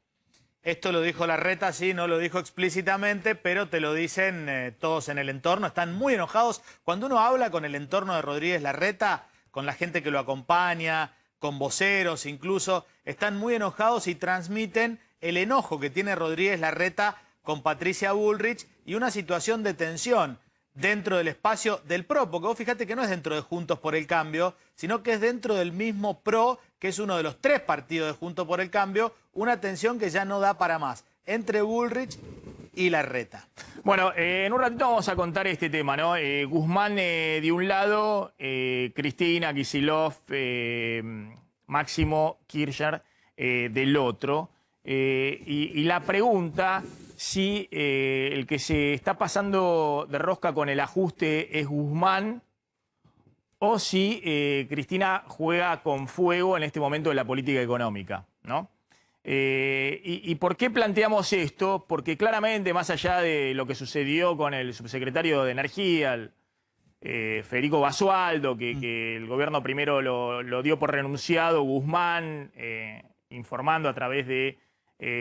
Esto lo dijo Larreta, sí, no lo dijo explícitamente, pero te lo dicen todos en el entorno. Están muy enojados. Cuando uno habla con el entorno de Rodríguez Larreta, con la gente que lo acompaña, con voceros incluso, están muy enojados y transmiten el enojo que tiene Rodríguez Larreta con Patricia Bullrich y una situación de tensión dentro del espacio del PRO, porque vos fíjate que no es dentro de Juntos por el Cambio, sino que es dentro del mismo PRO, que es uno de los 3 partidos de Juntos por el Cambio, una tensión que ya no da para más, entre Bullrich y Larreta. Bueno, en un ratito vamos a contar este tema, ¿no? Guzmán de un lado, Cristina, Kicillof, Máximo Kirchner del otro. Y la pregunta si el que se está pasando de rosca con el ajuste es Guzmán o si Cristina juega con fuego en este momento de la política económica, ¿no? ¿Y por qué planteamos esto? Porque claramente, más allá de lo que sucedió con el subsecretario de Energía, Federico Basualdo, que el gobierno primero lo dio por renunciado, Guzmán informando a través de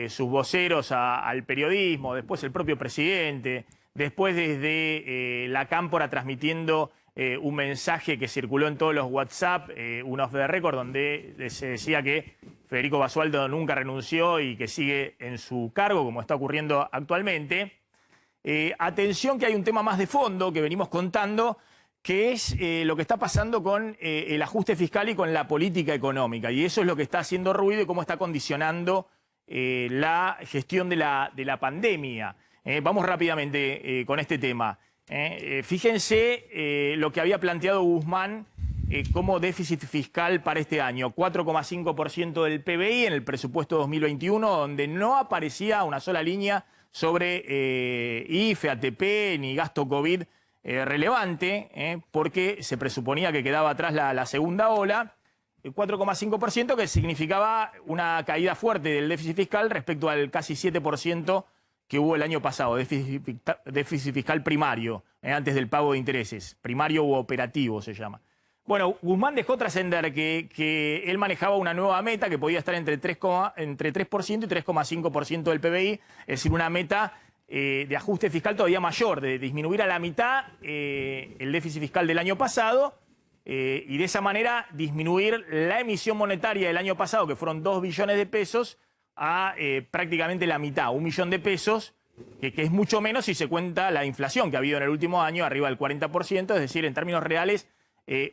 sus voceros al periodismo, después el propio presidente, después desde la Cámpora transmitiendo un mensaje que circuló en todos los WhatsApp, un off the record, donde se decía que Federico Basualdo nunca renunció y que sigue en su cargo, como está ocurriendo actualmente. Atención que hay un tema más de fondo que venimos contando, que es lo que está pasando con el ajuste fiscal y con la política económica. Y eso es lo que está haciendo ruido y cómo está condicionando la gestión de la pandemia. Vamos rápidamente con este tema. Fíjense lo que había planteado Guzmán como déficit fiscal para este año, 4,5% del PBI en el presupuesto 2021, donde no aparecía una sola línea sobre IFE, ATP ni gasto COVID relevante, porque se presuponía que quedaba atrás la segunda ola. El 4,5% que significaba una caída fuerte del déficit fiscal respecto al casi 7% que hubo el año pasado, déficit fiscal primario, antes del pago de intereses, primario u operativo se llama. Bueno, Guzmán dejó trascender que él manejaba una nueva meta que podía estar entre 3% y 3,5% del PBI, es decir, una meta de ajuste fiscal todavía mayor, de disminuir a la mitad el déficit fiscal del año pasado, y de esa manera disminuir la emisión monetaria del año pasado, que fueron 2 billones de pesos, a prácticamente la mitad, 1 millón de pesos, que es mucho menos si se cuenta la inflación que ha habido en el último año, arriba del 40%, es decir, en términos reales,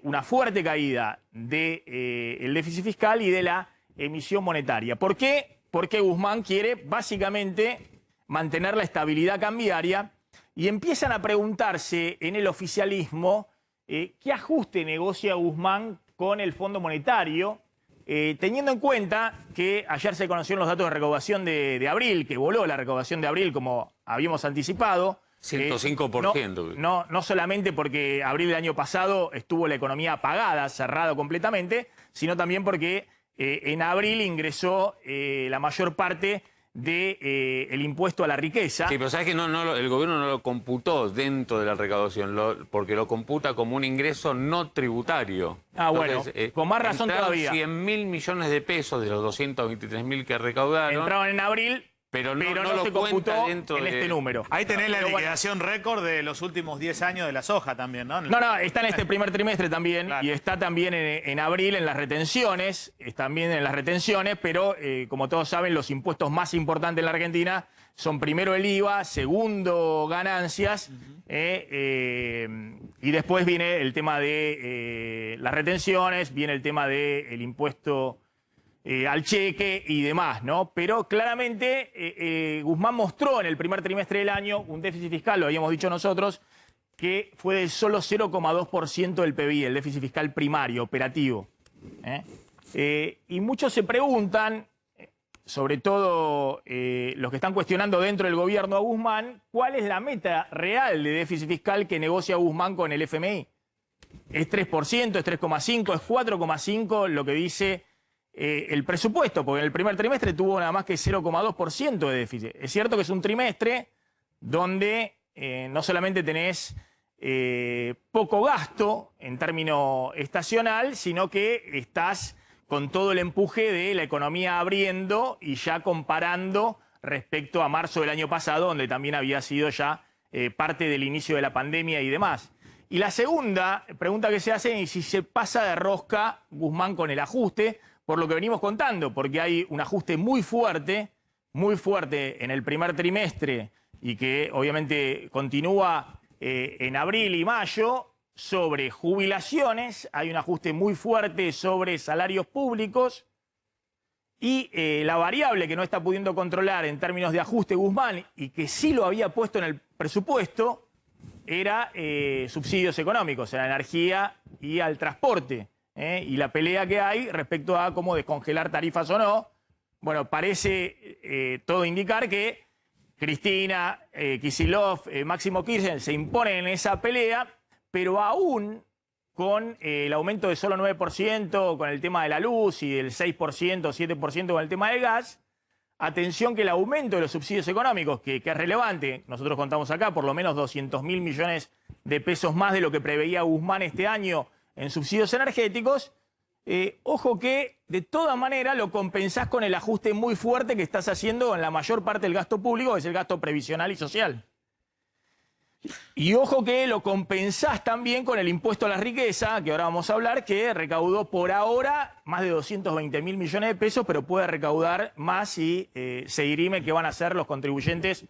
una fuerte caída del déficit fiscal y de la emisión monetaria. ¿Por qué? Porque Guzmán quiere básicamente mantener la estabilidad cambiaria y empiezan a preguntarse en el oficialismo qué ajuste negocia Guzmán con el Fondo Monetario, teniendo en cuenta que ayer se conocieron los datos de recaudación de abril, que voló la recaudación de abril como habíamos anticipado. 105%. No solamente porque abril del año pasado estuvo la economía apagada, cerrado completamente, sino también porque en abril ingresó la mayor parte del impuesto a la riqueza. Sí, pero sabes que el gobierno no lo computó dentro de la recaudación, porque lo computa como un ingreso no tributario. Bueno, con más razón todavía. 100.000 millones de pesos de los 223.000 que recaudaron. Entraban en abril pero no no lo se cuenta computó dentro en de este número. Ahí tenés la Pero bueno, liquidación récord de los últimos 10 años de la soja también, ¿no? No, está en este primer trimestre también, Claro. y está también en abril en las retenciones, pero como todos saben, los impuestos más importantes en la Argentina son primero el IVA, segundo ganancias, y después viene el tema de las retenciones, viene el tema del impuesto al cheque y demás, ¿no? Pero claramente Guzmán mostró en el primer trimestre del año un déficit fiscal, lo habíamos dicho nosotros, que fue de solo 0,2% del PBI, el déficit fiscal primario, operativo. Y muchos se preguntan, sobre todo los que están cuestionando dentro del gobierno a Guzmán, ¿cuál es la meta real de déficit fiscal que negocia Guzmán con el FMI? ¿Es 3%, es 3,5%, es 4,5% lo que dice el presupuesto? Porque en el primer trimestre tuvo nada más que 0,2% de déficit. Es cierto que es un trimestre donde no solamente tenés poco gasto en término estacional, sino que estás con todo el empuje de la economía abriendo y ya comparando respecto a marzo del año pasado, donde también había sido ya parte del inicio de la pandemia y demás. Y la segunda pregunta que se hace es si se pasa de rosca Guzmán con el ajuste, por lo que venimos contando, porque hay un ajuste muy fuerte en el primer trimestre y que obviamente continúa en abril y mayo, sobre jubilaciones, hay un ajuste muy fuerte sobre salarios públicos y la variable que no está pudiendo controlar en términos de ajuste Guzmán y que sí lo había puesto en el presupuesto era subsidios económicos a la energía y al transporte. Y la pelea que hay respecto a cómo descongelar tarifas o no, bueno, parece todo indicar que Cristina, Kicillof, Máximo Kirchner se imponen en esa pelea, pero aún con el aumento de solo 9% con el tema de la luz y del 6%, 7% con el tema del gas, atención que el aumento de los subsidios económicos, que es relevante, nosotros contamos acá por lo menos 200.000 millones de pesos más de lo que preveía Guzmán este año en subsidios energéticos, ojo que de toda manera lo compensás con el ajuste muy fuerte que estás haciendo en la mayor parte del gasto público, que es el gasto previsional y social. Y ojo que lo compensás también con el impuesto a la riqueza, que ahora vamos a hablar, que recaudó por ahora más de 220.000 millones de pesos, pero puede recaudar más y se dirime que van a ser los contribuyentes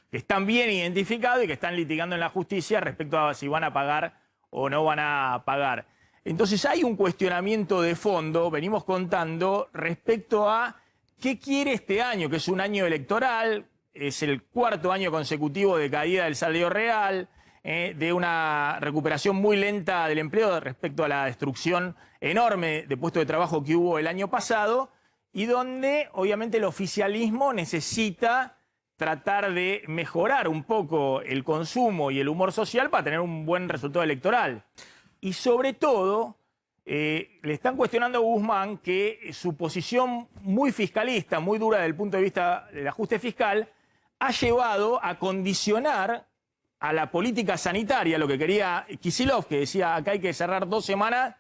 que están bien identificados y que están litigando en la justicia respecto a si van a pagar o no van a pagar. Entonces hay un cuestionamiento de fondo, venimos contando, respecto a qué quiere este año, que es un año electoral, es el cuarto año consecutivo de caída del salario real, de una recuperación muy lenta del empleo respecto a la destrucción enorme de puestos de trabajo que hubo el año pasado, y donde obviamente el oficialismo necesita tratar de mejorar un poco el consumo y el humor social para tener un buen resultado electoral. Y sobre todo, le están cuestionando a Guzmán que su posición muy fiscalista, muy dura desde el punto de vista del ajuste fiscal, ha llevado a condicionar a la política sanitaria, lo que quería Kicillof, que decía acá hay que cerrar 2 semanas,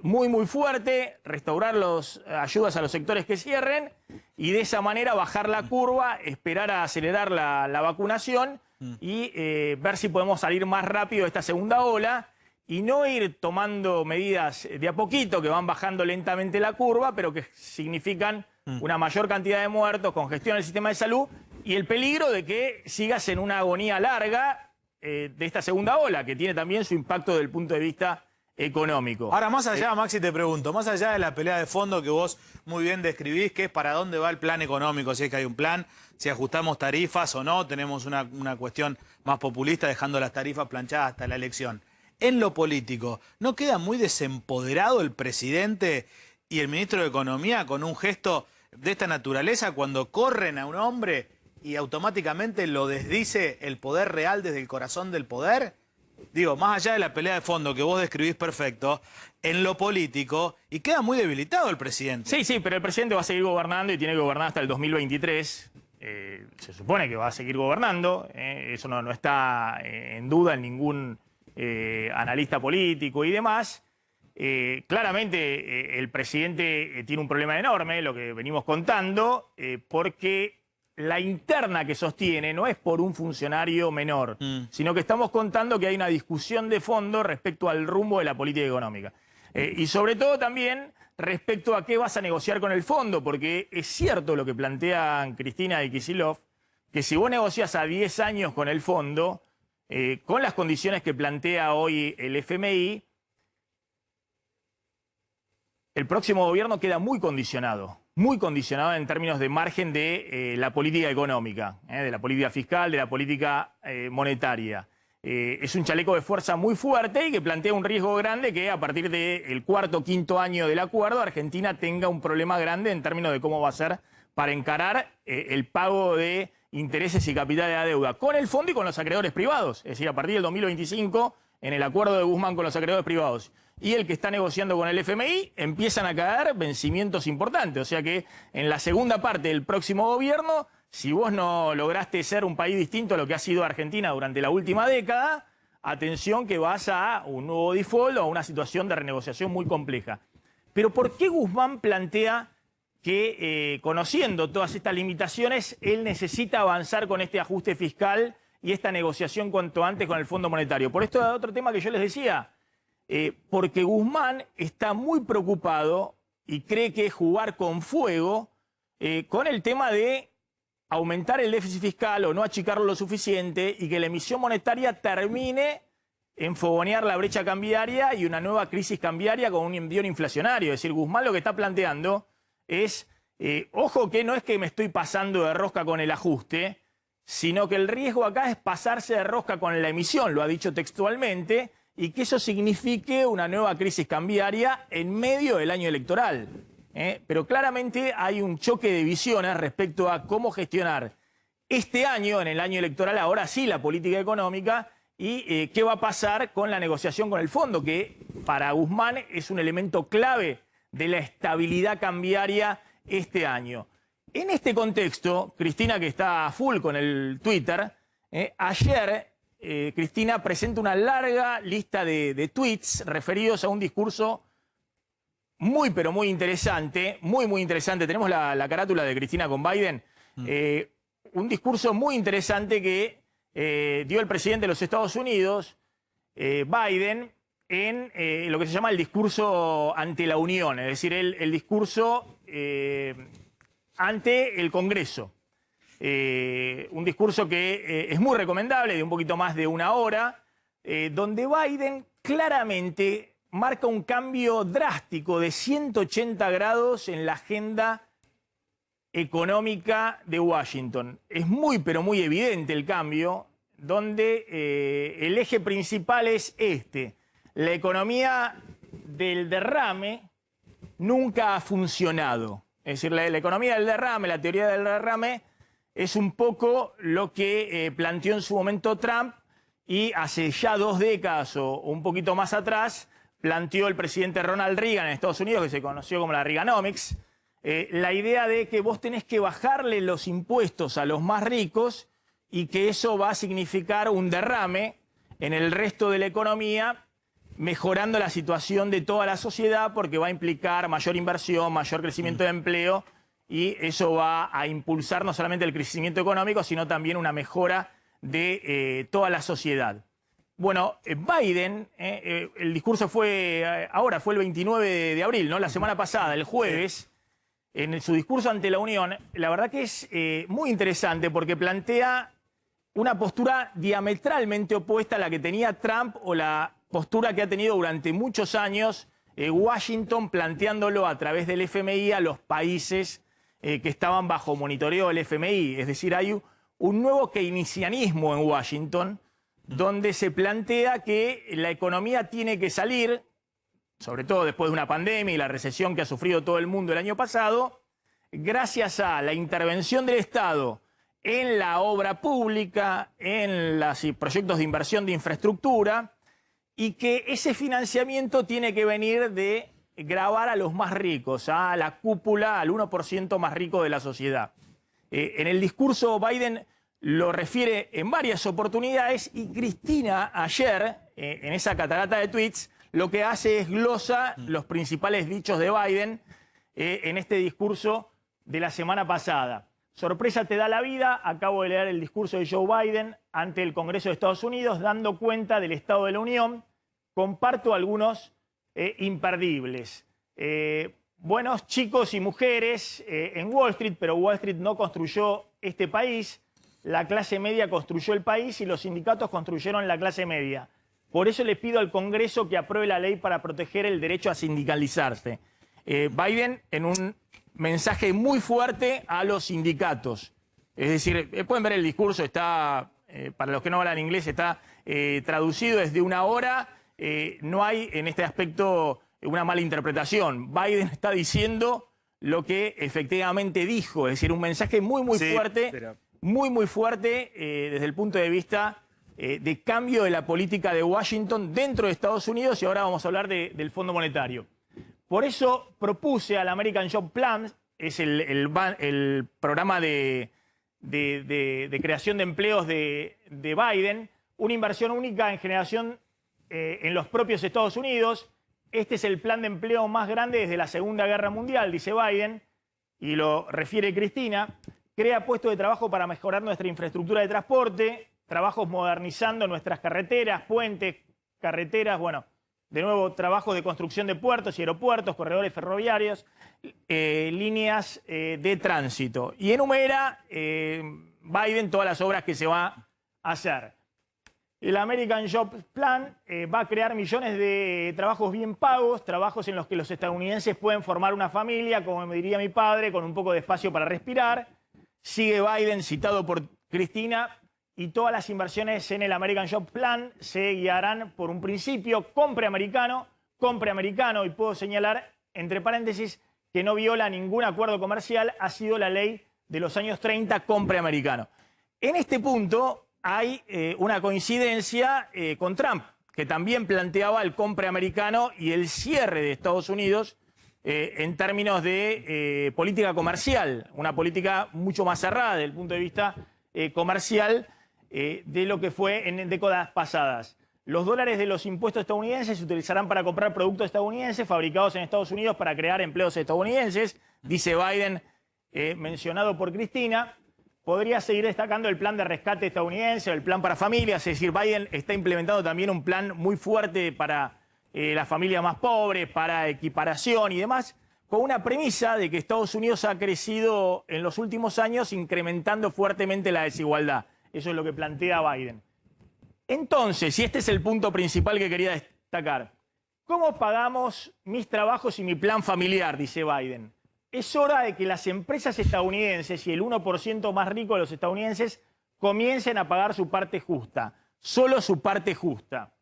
muy fuerte, restaurar las ayudas a los sectores que cierren y de esa manera bajar la curva, esperar a acelerar la vacunación y ver si podemos salir más rápido de esta segunda ola y no ir tomando medidas de a poquito que van bajando lentamente la curva, pero que significan una mayor cantidad de muertos, congestión del sistema de salud y el peligro de que sigas en una agonía larga de esta segunda ola, que tiene también su impacto desde el punto de vista económico. Ahora, más allá, Maxi, te pregunto, más allá de la pelea de fondo que vos muy bien describís, que es para dónde va el plan económico, si es que hay un plan, si ajustamos tarifas o no, tenemos una cuestión más populista dejando las tarifas planchadas hasta la elección. En lo político, ¿no queda muy desempoderado el presidente y el ministro de Economía con un gesto de esta naturaleza cuando corren a un hombre y automáticamente lo desdice el poder real desde el corazón del poder? Digo, más allá de la pelea de fondo que vos describís perfecto, en lo político, y queda muy debilitado el presidente. Sí, pero el presidente va a seguir gobernando y tiene que gobernar hasta el 2023. Se supone que va a seguir gobernando, eso no está en duda en ningún analista político y demás. Claramente el presidente tiene un problema enorme, lo que venimos contando, porque la interna que sostiene no es por un funcionario menor, sino que estamos contando que hay una discusión de fondo respecto al rumbo de la política económica. Y sobre todo también respecto a qué vas a negociar con el fondo, porque es cierto lo que plantean Cristina y Kicillof, que si vos negociás a 10 años con el fondo, con las condiciones que plantea hoy el FMI, el próximo gobierno queda muy condicionado en términos de margen de la política económica, de la política fiscal, de la política monetaria. Es un chaleco de fuerza muy fuerte y que plantea un riesgo grande que a partir del cuarto o quinto año del acuerdo Argentina tenga un problema grande en términos de cómo va a ser para encarar el pago de intereses y capital de la deuda con el fondo y con los acreedores privados. Es decir, a partir del 2025, en el acuerdo de Guzmán con los acreedores privados y el que está negociando con el FMI, empiezan a caer vencimientos importantes. O sea que en la segunda parte del próximo gobierno, si vos no lograste ser un país distinto a lo que ha sido Argentina durante la última década, atención que vas a un nuevo default o a una situación de renegociación muy compleja. Pero ¿por qué Guzmán plantea que, conociendo todas estas limitaciones, él necesita avanzar con este ajuste fiscal y esta negociación cuanto antes con el Fondo Monetario? Por esto, otro tema que yo les decía, porque Guzmán está muy preocupado y cree que es jugar con fuego con el tema de aumentar el déficit fiscal o no achicarlo lo suficiente y que la emisión monetaria termine en fogonear la brecha cambiaria y una nueva crisis cambiaria con un envión inflacionario. Es decir, Guzmán lo que está planteando es, ojo que no es que me estoy pasando de rosca con el ajuste, sino que el riesgo acá es pasarse de rosca con la emisión, lo ha dicho textualmente, y que eso signifique una nueva crisis cambiaria en medio del año electoral. Pero claramente hay un choque de visiones respecto a cómo gestionar este año, en el año electoral, ahora sí, la política económica y qué va a pasar con la negociación con el fondo, que para Guzmán es un elemento clave de la estabilidad cambiaria este año. En este contexto, Cristina, que está a full con el Twitter, ayer Cristina presenta una larga lista de tweets referidos a un discurso muy, pero muy interesante, muy interesante. Tenemos la carátula de Cristina con Biden. Un discurso muy interesante que dio el presidente de los Estados Unidos, Biden, en lo que se llama el discurso ante la Unión, es decir, el discurso ante el Congreso. Un discurso que es muy recomendable, de un poquito más de una hora, donde Biden claramente marca un cambio drástico de 180 grados en la agenda económica de Washington. Es muy, pero muy evidente el cambio, donde el eje principal es este. La economía del derrame nunca ha funcionado. Es decir, la economía del derrame, la teoría del derrame, es un poco lo que planteó en su momento Trump y hace ya 2 décadas o un poquito más atrás planteó el presidente Ronald Reagan en Estados Unidos, que se conoció como la Reaganomics, la idea de que vos tenés que bajarle los impuestos a los más ricos y que eso va a significar un derrame en el resto de la economía, mejorando la situación de toda la sociedad porque va a implicar mayor inversión, mayor crecimiento de empleo y eso va a impulsar no solamente el crecimiento económico, sino también una mejora de toda la sociedad. Bueno, Biden, el discurso fue el 29 de abril, ¿no? La semana pasada, el jueves, en su discurso ante la Unión, la verdad que es muy interesante porque plantea una postura diametralmente opuesta a la que tenía Trump o la postura que ha tenido durante muchos años Washington, planteándolo a través del FMI a los países que estaban bajo monitoreo del FMI. Es decir, hay un nuevo keynesianismo en Washington, donde se plantea que la economía tiene que salir, sobre todo después de una pandemia y la recesión que ha sufrido todo el mundo el año pasado, gracias a la intervención del Estado en la obra pública, en los proyectos de inversión de infraestructura, y que ese financiamiento tiene que venir de gravar a los más ricos, a la cúpula, al 1% más rico de la sociedad. En el discurso Biden lo refiere en varias oportunidades y Cristina ayer, en esa catarata de tweets, lo que hace es glosa los principales dichos de Biden en este discurso de la semana pasada. Sorpresa te da la vida. Acabo de leer el discurso de Joe Biden ante el Congreso de Estados Unidos, dando cuenta del Estado de la Unión. Comparto algunos imperdibles. Buenos chicos y mujeres en Wall Street, pero Wall Street no construyó este país. La clase media construyó el país y los sindicatos construyeron la clase media. Por eso le pido al Congreso que apruebe la ley para proteger el derecho a sindicalizarse. Biden en un mensaje muy fuerte a los sindicatos. Es decir, pueden ver el discurso, está, para los que no hablan inglés, está traducido desde una hora. No hay en este aspecto una mala interpretación. Biden está diciendo lo que efectivamente dijo, es decir, un mensaje muy fuerte, pero... muy fuerte desde el punto de vista de cambio de la política de Washington dentro de Estados Unidos, y ahora vamos a hablar del Fondo Monetario. Por eso propuse al American Job Plan, es el programa de creación de empleos de Biden, una inversión única en generación en los propios Estados Unidos. Este es el plan de empleo más grande desde la Segunda Guerra Mundial, dice Biden, y lo refiere Cristina. Crea puestos de trabajo para mejorar nuestra infraestructura de transporte, trabajos modernizando nuestras carreteras, puentes, carreteras, bueno, de nuevo, trabajos de construcción de puertos y aeropuertos, corredores ferroviarios, líneas de tránsito. Y enumera Biden todas las obras que se va a hacer. El American Job Plan va a crear millones de trabajos bien pagos, trabajos en los que los estadounidenses pueden formar una familia, como me diría mi padre, con un poco de espacio para respirar. Sigue Biden, citado por Cristina, y todas las inversiones en el American Job Plan se guiarán por un principio: compre americano, y puedo señalar, entre paréntesis, que no viola ningún acuerdo comercial, ha sido la ley de los años 30, compre americano. En este punto hay una coincidencia con Trump, que también planteaba el compre americano y el cierre de Estados Unidos en términos de política comercial, una política mucho más cerrada desde el punto de vista comercial de lo que fue en décadas pasadas. Los dólares de los impuestos estadounidenses se utilizarán para comprar productos estadounidenses fabricados en Estados Unidos para crear empleos estadounidenses, dice Biden, mencionado por Cristina. Podría seguir destacando el plan de rescate estadounidense, el plan para familias, es decir, Biden está implementando también un plan muy fuerte para las familias más pobres, para equiparación y demás, con una premisa de que Estados Unidos ha crecido en los últimos años incrementando fuertemente la desigualdad. Eso es lo que plantea Biden. Entonces, y este es el punto principal que quería destacar, ¿cómo pagamos mis trabajos y mi plan familiar?, dice Biden. Es hora de que las empresas estadounidenses y el 1% más rico de los estadounidenses comiencen a pagar su parte justa, solo su parte justa.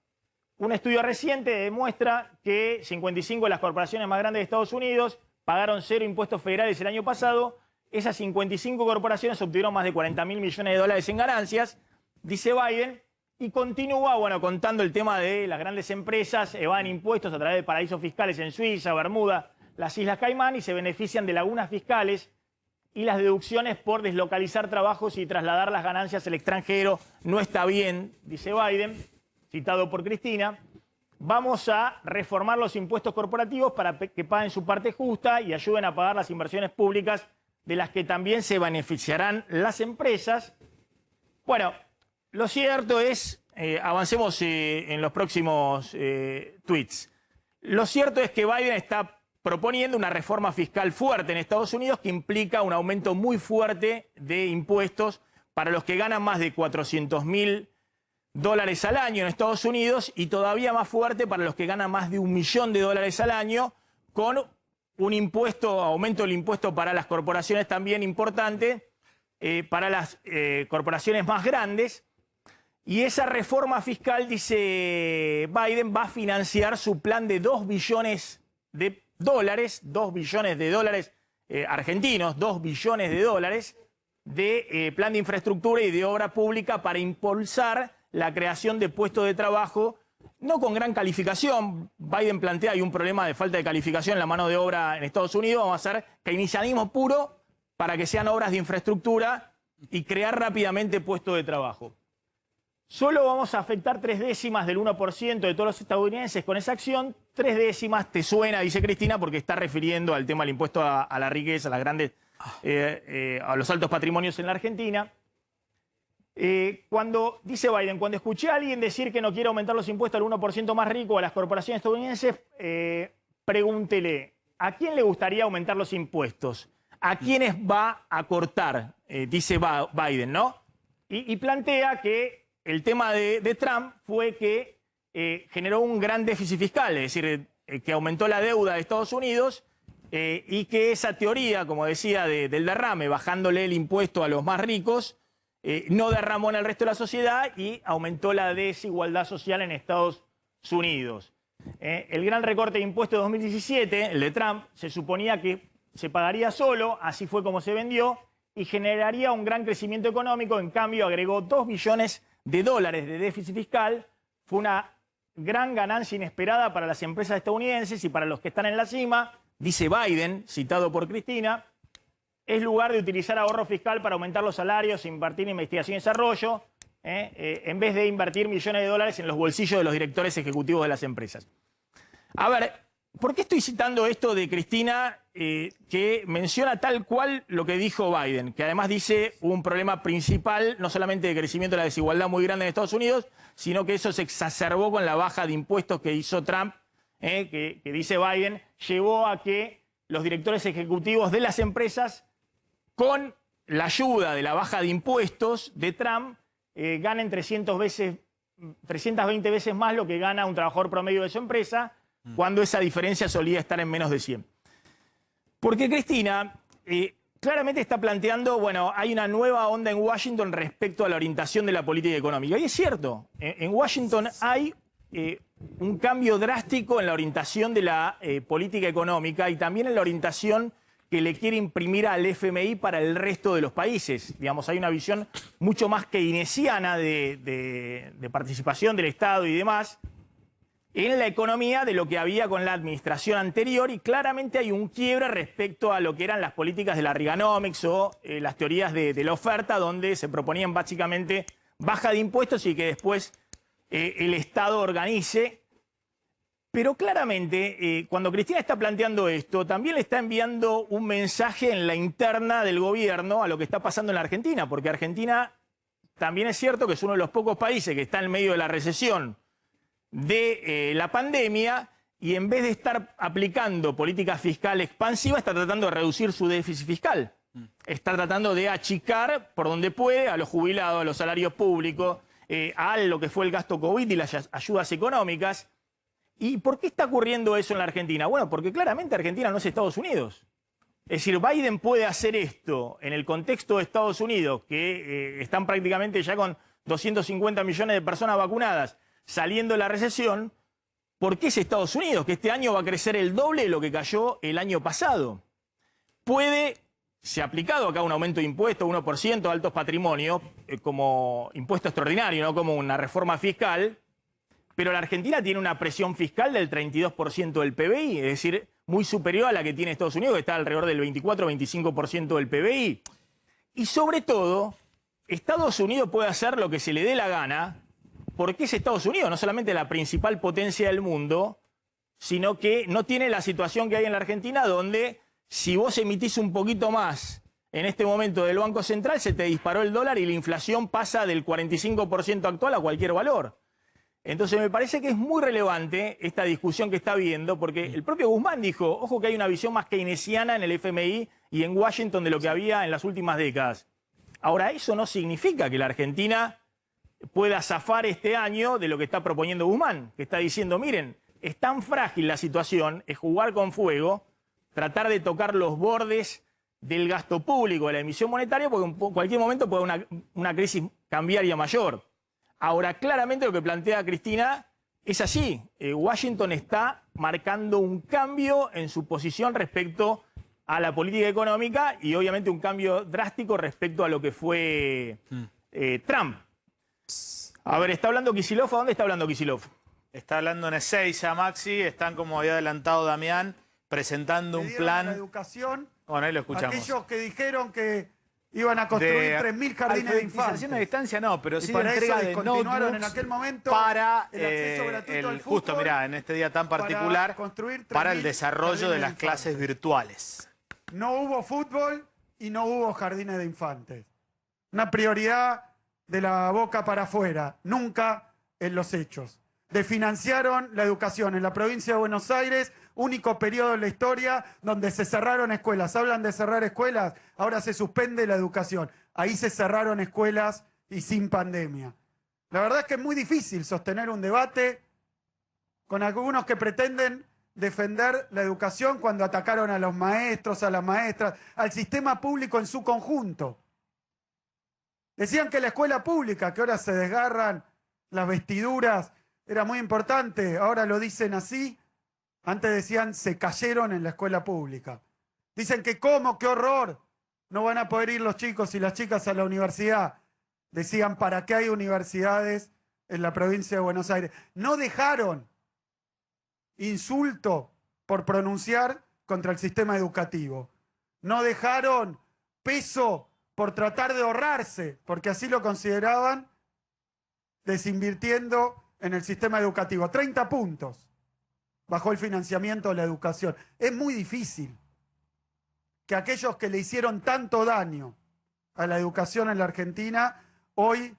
Un estudio reciente demuestra que 55 de las corporaciones más grandes de Estados Unidos pagaron 0 impuestos federales el año pasado. Esas 55 corporaciones obtuvieron más de 40.000 millones de dólares en ganancias, dice Biden, y continúa, bueno, contando el tema de las grandes empresas, evaden impuestos a través de paraísos fiscales en Suiza, Bermuda, las Islas Caimán, y se benefician de lagunas fiscales y las deducciones por deslocalizar trabajos y trasladar las ganancias al extranjero. No está bien, dice Biden, citado por Cristina. Vamos a reformar los impuestos corporativos para que paguen su parte justa y ayuden a pagar las inversiones públicas de las que también se beneficiarán las empresas. Bueno, lo cierto es, avancemos en los próximos tweets. Lo cierto es que Biden está proponiendo una reforma fiscal fuerte en Estados Unidos que implica un aumento muy fuerte de impuestos para los que ganan más de $400.000 al año en Estados Unidos, y todavía más fuerte para los que ganan más de $1 millón al año, con un impuesto, aumento del impuesto para las corporaciones también importante, para las corporaciones más grandes. Y esa reforma fiscal, dice Biden, va a financiar su plan de $2 billones argentinos, $2 billones de plan de infraestructura y de obra pública para impulsar la creación de puestos de trabajo, no con gran calificación. Biden plantea hay un problema de falta de calificación en la mano de obra en Estados Unidos. Vamos a hacer keynesianismo puro para que sean obras de infraestructura y crear rápidamente puestos de trabajo. Solo vamos a afectar 0,3 del 1% de todos los estadounidenses con esa acción. 0,3 te suena, dice Cristina, porque está refiriendo al tema del impuesto a la riqueza, a las grandes a los altos patrimonios en la Argentina. Cuando dice Biden, cuando escuché a alguien decir que no quiere aumentar los impuestos al 1% más rico a las corporaciones estadounidenses, pregúntele, ¿a quién le gustaría aumentar los impuestos? ¿A quiénes va a cortar? Dice Biden, ¿no? Y plantea que el tema de Trump fue que generó un gran déficit fiscal, es decir, que aumentó la deuda de Estados Unidos y que esa teoría, como decía, del derrame, bajándole el impuesto a los más ricos, no derramó en el resto de la sociedad y aumentó la desigualdad social en Estados Unidos. El gran recorte de impuestos de 2017, el de Trump, se suponía que se pagaría solo, así fue como se vendió, y generaría un gran crecimiento económico. En cambio, agregó 2 billones de dólares de déficit fiscal. Fue una gran ganancia inesperada para las empresas estadounidenses y para los que están en la cima. Dice Biden, citado por Cristina, es lugar de utilizar ahorro fiscal para aumentar los salarios, invertir en investigación y desarrollo, en vez de invertir millones de dólares en los bolsillos de los directores ejecutivos de las empresas. A ver, ¿por qué estoy citando esto de Cristina, que menciona tal cual lo que dijo Biden? Que además dice un problema principal, no solamente de crecimiento de la desigualdad muy grande en Estados Unidos, sino que eso se exacerbó con la baja de impuestos que hizo Trump, que dice Biden, llevó a que los directores ejecutivos de las empresas, con la ayuda de la baja de impuestos de Trump, ganen 320 veces más lo que gana un trabajador promedio de su empresa, cuando esa diferencia solía estar en menos de 100. Porque Cristina claramente está planteando, bueno, hay una nueva onda en Washington respecto a la orientación de la política económica. Y es cierto, en Washington hay un cambio drástico en la orientación de la política económica y también en la orientación que le quiere imprimir al FMI para el resto de los países. Digamos, hay una visión mucho más keynesiana de participación del Estado y demás en la economía de lo que había con la administración anterior, y claramente hay un quiebre respecto a lo que eran las políticas de la Reaganomics o las teorías de la oferta, donde se proponían básicamente baja de impuestos y que después el Estado organice. Pero claramente, cuando Cristina está planteando esto, también le está enviando un mensaje en la interna del gobierno a lo que está pasando en la Argentina, porque Argentina también es cierto que es uno de los pocos países que está en medio de la recesión de la pandemia, y en vez de estar aplicando política fiscal expansiva, está tratando de reducir su déficit fiscal. Está tratando de achicar por donde puede a los jubilados, a los salarios públicos, a lo que fue el gasto COVID y las ayudas económicas. ¿Y por qué está ocurriendo eso en la Argentina? Bueno, porque claramente Argentina no es Estados Unidos. Es decir, Biden puede hacer esto en el contexto de Estados Unidos, que están prácticamente ya con 250 millones de personas vacunadas, saliendo de la recesión, porque es Estados Unidos, que este año va a crecer el doble de lo que cayó el año pasado. Se ha aplicado acá un aumento de impuestos, 1%, altos patrimonios, como impuesto extraordinario, no como una reforma fiscal. Pero la Argentina tiene una presión fiscal del 32% del PBI, es decir, muy superior a la que tiene Estados Unidos, que está alrededor del 24-25% del PBI. Y sobre todo, Estados Unidos puede hacer lo que se le dé la gana, porque es Estados Unidos, no solamente la principal potencia del mundo, sino que no tiene la situación que hay en la Argentina, donde si vos emitís un poquito más en este momento del Banco Central, se te disparó el dólar y la inflación pasa del 45% actual a cualquier valor. Entonces me parece que es muy relevante esta discusión que está habiendo, porque el propio Guzmán dijo, ojo que hay una visión más keynesiana en el FMI y en Washington de lo que había en las últimas décadas. Ahora, eso no significa que la Argentina pueda zafar este año de lo que está proponiendo Guzmán, que está diciendo, miren, es tan frágil la situación, es jugar con fuego, tratar de tocar los bordes del gasto público, de la emisión monetaria, porque en cualquier momento puede haber una crisis cambiaria mayor. Ahora, claramente lo que plantea Cristina es así. Washington está marcando un cambio en su posición respecto a la política económica y obviamente un cambio drástico respecto a lo que fue Trump. A ver, ¿está hablando Kicillof? ¿A dónde está hablando Kicillof? Está hablando en Ezeiza, Maxi. Están, como había adelantado Damián, presentando un plan. La educación. Bueno, ahí lo escuchamos. Aquellos que dijeron que iban a construir 3.000 jardines de infantes. A distancia no, pero sí de para entrega eso de discontinuaron notebooks en aquel momento para el acceso gratuito al justo, fútbol, mirá, en este día tan particular, construir para el 3.000 desarrollo de jardines las de clases infantes. virtuales. No hubo fútbol, y no hubo jardines de infantes. Una prioridad de la boca para afuera, nunca en los hechos. Desfinanciaron la educación en la provincia de Buenos Aires, único periodo en la historia donde se cerraron escuelas. Hablan de cerrar escuelas, ahora se suspende la educación. Ahí se cerraron escuelas y sin pandemia. La verdad es que es muy difícil sostener un debate con algunos que pretenden defender la educación cuando atacaron a los maestros, a las maestras, al sistema público en su conjunto. Decían que la escuela pública, que ahora se desgarran las vestiduras, era muy importante, ahora lo dicen así. Antes decían se cayeron en la escuela pública. Dicen que cómo, qué horror, no van a poder ir los chicos y las chicas a la universidad. Decían, ¿para qué hay universidades en la provincia de Buenos Aires? No dejaron insulto por pronunciar contra el sistema educativo. No dejaron peso por tratar de ahorrarse, porque así lo consideraban, desinvirtiendo en el sistema educativo. 30 puntos bajó el financiamiento de la educación. Es muy difícil que aquellos que le hicieron tanto daño a la educación en la Argentina hoy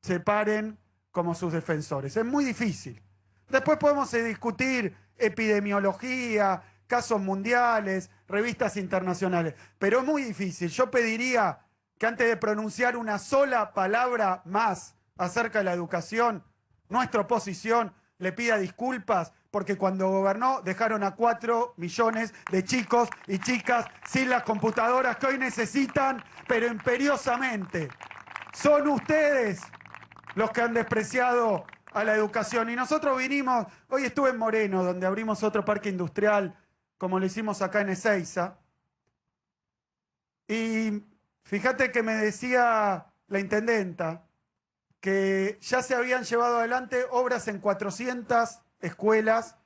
se paren como sus defensores. Es muy difícil. Después podemos discutir epidemiología, casos mundiales, revistas internacionales, pero es muy difícil. Yo pediría que antes de pronunciar una sola palabra más acerca de la educación, nuestra oposición le pida disculpas porque cuando gobernó dejaron a 4 millones de chicos y chicas sin las computadoras que hoy necesitan, pero imperiosamente. Son ustedes los que han despreciado a la educación. Y nosotros vinimos, hoy estuve en Moreno, donde abrimos otro parque industrial, como lo hicimos acá en Ezeiza. Y fíjate que me decía la intendenta que ya se habían llevado adelante obras en 400 escuelas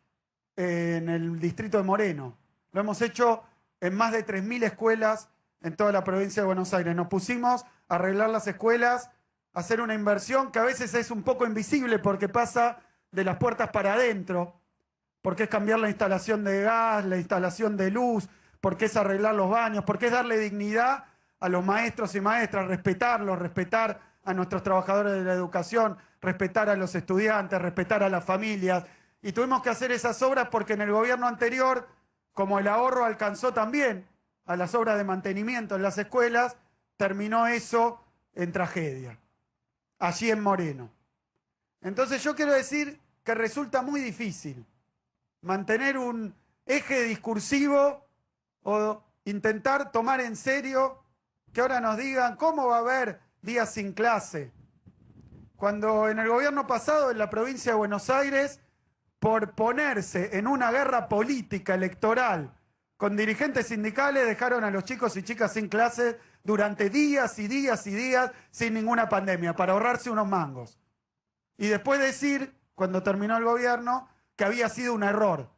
en el distrito de Moreno. Lo hemos hecho en más de 3.000 escuelas en toda la provincia de Buenos Aires. Nos pusimos a arreglar las escuelas, a hacer una inversión que a veces es un poco invisible porque pasa de las puertas para adentro, porque es cambiar la instalación de gas, la instalación de luz, porque es arreglar los baños, porque es darle dignidad a los maestros y maestras, respetarlos, respetar a nuestros trabajadores de la educación, respetar a los estudiantes, respetar a las familias. Y tuvimos que hacer esas obras porque en el gobierno anterior, como el ahorro alcanzó también a las obras de mantenimiento en las escuelas, terminó eso en tragedia, allí en Moreno. Entonces yo quiero decir que resulta muy difícil mantener un eje discursivo o intentar tomar en serio que ahora nos digan cómo va a haber días sin clase. Cuando en el gobierno pasado en la provincia de Buenos Aires, por ponerse en una guerra política electoral con dirigentes sindicales, dejaron a los chicos y chicas sin clases durante días y días y días sin ninguna pandemia, para ahorrarse unos mangos. Y después decir, cuando terminó el gobierno, que había sido un error.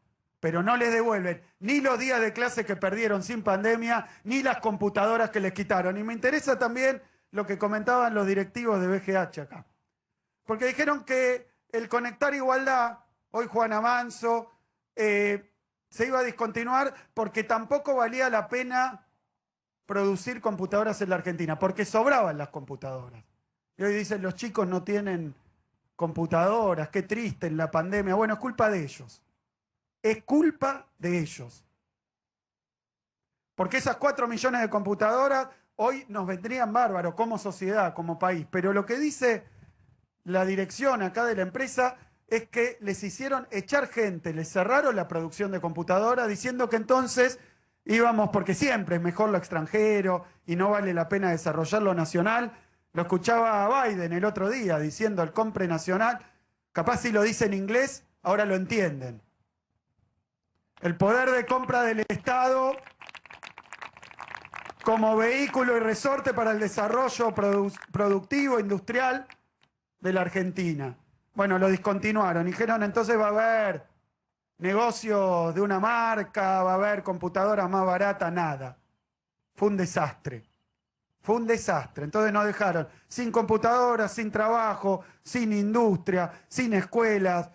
Pero no les devuelven ni los días de clase que perdieron sin pandemia, ni las computadoras que les quitaron. Y me interesa también lo que comentaban los directivos de BGH acá. Porque dijeron que el Conectar Igualdad, hoy Juana Manso, se iba a discontinuar porque tampoco valía la pena producir computadoras en la Argentina, porque sobraban las computadoras. Y hoy dicen, los chicos no tienen computadoras, qué triste en la pandemia. Bueno, es culpa de ellos. Es culpa de ellos. Porque esas 4 millones de computadoras hoy nos vendrían bárbaros como sociedad, como país. Pero lo que dice la dirección acá de la empresa es que les hicieron echar gente, les cerraron la producción de computadoras diciendo que entonces íbamos, porque siempre es mejor lo extranjero y no vale la pena desarrollar lo nacional. Lo escuchaba a Biden el otro día diciendo el compre nacional. Capaz si lo dice en inglés, ahora lo entienden. El poder de compra del Estado como vehículo y resorte para el desarrollo productivo, industrial de la Argentina. Bueno, lo discontinuaron. Dijeron, entonces va a haber negocios de una marca, va a haber computadoras más baratas, nada. Fue un desastre. Fue un desastre. Entonces nos dejaron sin computadoras, sin trabajo, sin industria, sin escuelas.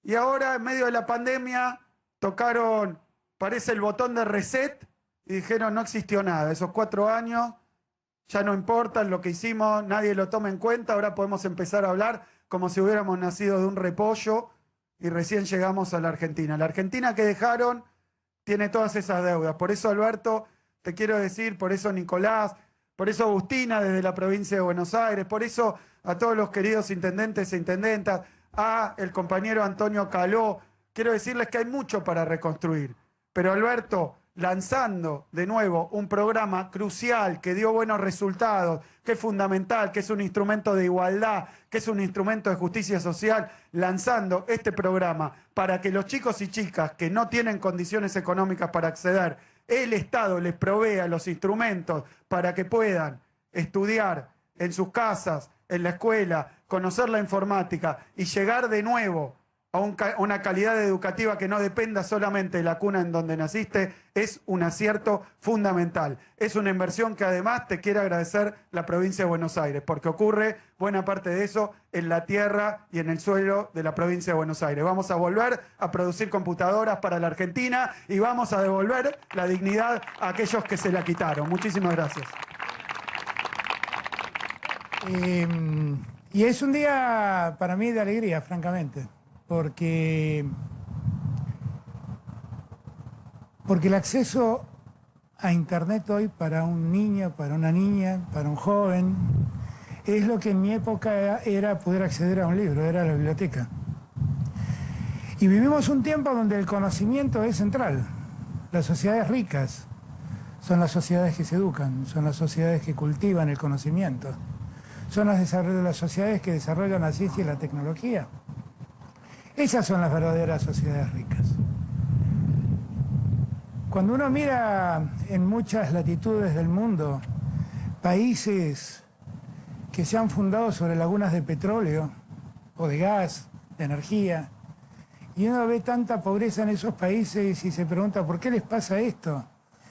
Y ahora, en medio de la pandemia, tocaron, parece el botón de reset y dijeron no existió nada. Esos 4 años ya no importan lo que hicimos, nadie lo toma en cuenta, ahora podemos empezar a hablar como si hubiéramos nacido de un repollo y recién llegamos a la Argentina. La Argentina que dejaron tiene todas esas deudas. Por eso, Alberto, te quiero decir, por eso Nicolás, por eso Agustina desde la provincia de Buenos Aires, por eso a todos los queridos intendentes e intendentas, a el compañero Antonio Caló, quiero decirles que hay mucho para reconstruir. Pero Alberto, lanzando de nuevo un programa crucial que dio buenos resultados, que es fundamental, que es un instrumento de igualdad, que es un instrumento de justicia social, lanzando este programa para que los chicos y chicas que no tienen condiciones económicas para acceder, el Estado les provea los instrumentos para que puedan estudiar en sus casas, en la escuela, conocer la informática y llegar de nuevo a una calidad educativa que no dependa solamente de la cuna en donde naciste, es un acierto fundamental. Es una inversión que además te quiere agradecer la provincia de Buenos Aires, porque ocurre buena parte de eso en la tierra y en el suelo de la provincia de Buenos Aires. Vamos a volver a producir computadoras para la Argentina y vamos a devolver la dignidad a aquellos que se la quitaron. Muchísimas gracias. Y es un día para mí de alegría, francamente. Porque el acceso a Internet hoy para un niño, para una niña, para un joven, es lo que en mi época era poder acceder a un libro, era la biblioteca. Y vivimos un tiempo donde el conocimiento es central. Las sociedades ricas son las sociedades que se educan, son las sociedades que cultivan el conocimiento, son las sociedades que desarrollan la ciencia y la tecnología. Esas son las verdaderas sociedades ricas. Cuando uno mira en muchas latitudes del mundo países que se han fundado sobre lagunas de petróleo o de gas, de energía, y uno ve tanta pobreza en esos países y se pregunta ¿por qué les pasa esto?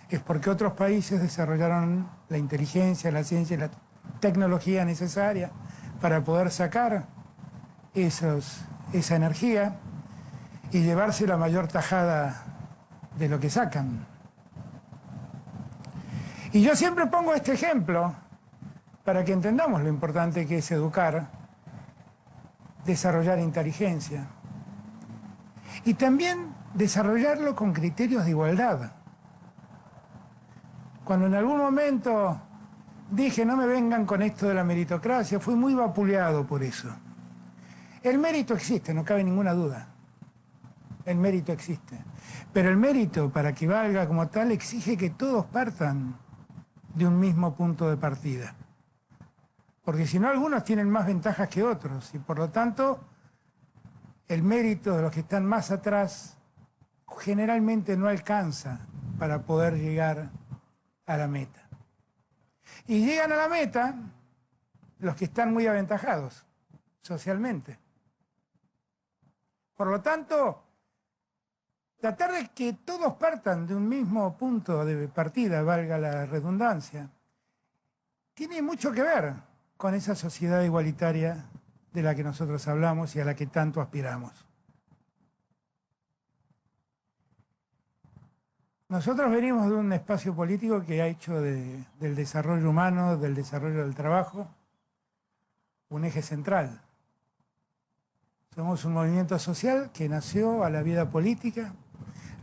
Es porque otros países desarrollaron la inteligencia, la ciencia y la tecnología necesaria para poder sacar esa energía y llevarse la mayor tajada de lo que sacan. Y yo siempre pongo este ejemplo para que entendamos lo importante que es educar, desarrollar inteligencia y también desarrollarlo con criterios de igualdad. Cuando en algún momento dije no me vengan con esto de la meritocracia, fui muy vapuleado por eso. El mérito existe, no cabe ninguna duda. El mérito existe. Pero el mérito, para que valga como tal, exige que todos partan de un mismo punto de partida. Porque si no, algunos tienen más ventajas que otros. Y por lo tanto, el mérito de los que están más atrás generalmente no alcanza para poder llegar a la meta. Y llegan a la meta los que están muy aventajados socialmente. Por lo tanto, tratar de que todos partan de un mismo punto de partida, valga la redundancia, tiene mucho que ver con esa sociedad igualitaria de la que nosotros hablamos y a la que tanto aspiramos. Nosotros venimos de un espacio político que ha hecho del desarrollo humano, del desarrollo del trabajo, un eje central. Somos un movimiento social que nació a la vida política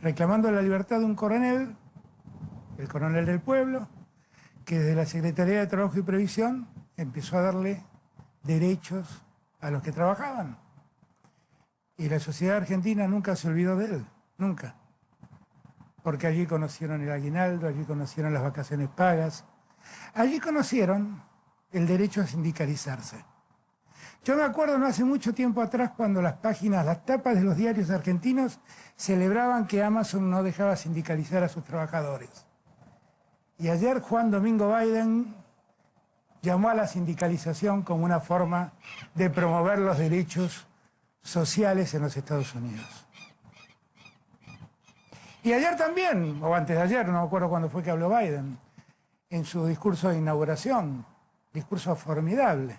reclamando la libertad de un coronel, el coronel del pueblo, que desde la Secretaría de Trabajo y Previsión empezó a darle derechos a los que trabajaban. Y la sociedad argentina nunca se olvidó de él, nunca. Porque allí conocieron el aguinaldo, allí conocieron las vacaciones pagas, allí conocieron el derecho a sindicalizarse. Yo me acuerdo no hace mucho tiempo atrás cuando las tapas de los diarios argentinos celebraban que Amazon no dejaba sindicalizar a sus trabajadores. Y ayer Juan Domingo Biden llamó a la sindicalización como una forma de promover los derechos sociales en los Estados Unidos. Y ayer también, o antes de ayer, no me acuerdo cuándo fue que habló Biden, en su discurso de inauguración, discurso formidable,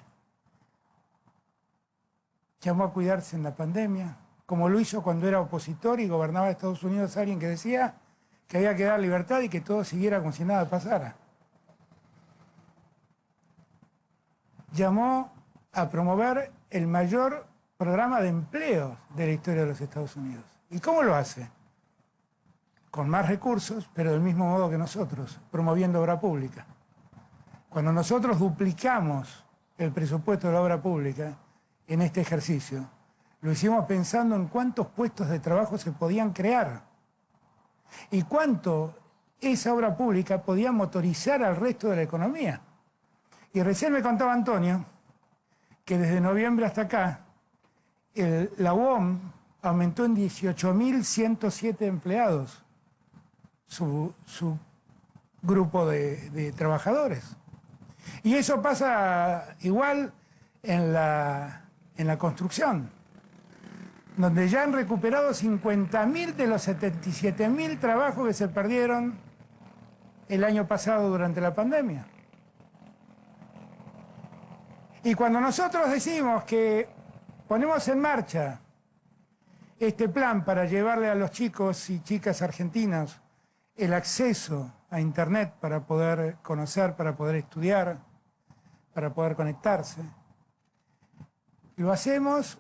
llamó a cuidarse en la pandemia, como lo hizo cuando era opositor y gobernaba Estados Unidos alguien que decía que había que dar libertad y que todo siguiera como si nada pasara. Llamó a promover el mayor programa de empleo de la historia de los Estados Unidos. ¿Y cómo lo hace? Con más recursos, pero del mismo modo que nosotros, promoviendo obra pública. Cuando nosotros duplicamos el presupuesto de la obra pública en este ejercicio, lo hicimos pensando en cuántos puestos de trabajo se podían crear y cuánto esa obra pública podía motorizar al resto de la economía. Y recién me contaba Antonio que desde noviembre hasta acá, la UOM aumentó en 18.107 empleados su grupo de trabajadores. Y eso pasa igual en la construcción, donde ya han recuperado 50.000 de los 77.000 trabajos que se perdieron el año pasado durante la pandemia. Y cuando nosotros decimos que ponemos en marcha este plan para llevarle a los chicos y chicas argentinos el acceso a Internet para poder conocer, para poder estudiar, para poder conectarse, lo hacemos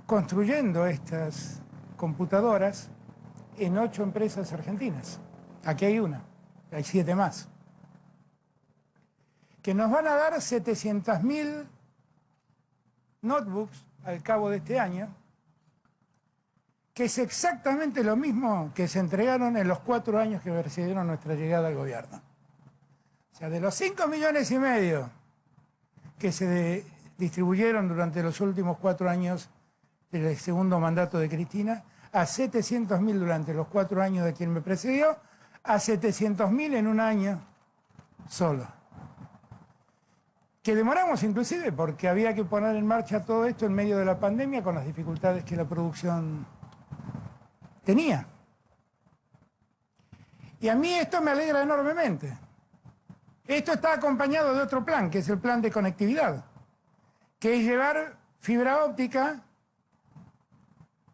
construyendo estas computadoras en 8 empresas argentinas. Aquí hay una, hay 7 más, que nos van a dar 700.000 notebooks al cabo de este año, que es exactamente lo mismo que se entregaron en los 4 años que precedieron nuestra llegada al gobierno. O sea, de los 5,5 millones que se distribuyeron durante los últimos 4 años del segundo mandato de Cristina, a 700.000 durante los 4 años de quien me precedió, a 700.000 en un año solo. Que demoramos inclusive porque había que poner en marcha todo esto en medio de la pandemia con las dificultades que la producción tenía. Y a mí esto me alegra enormemente. Esto está acompañado de otro plan, que es el plan de conectividad, que es llevar fibra óptica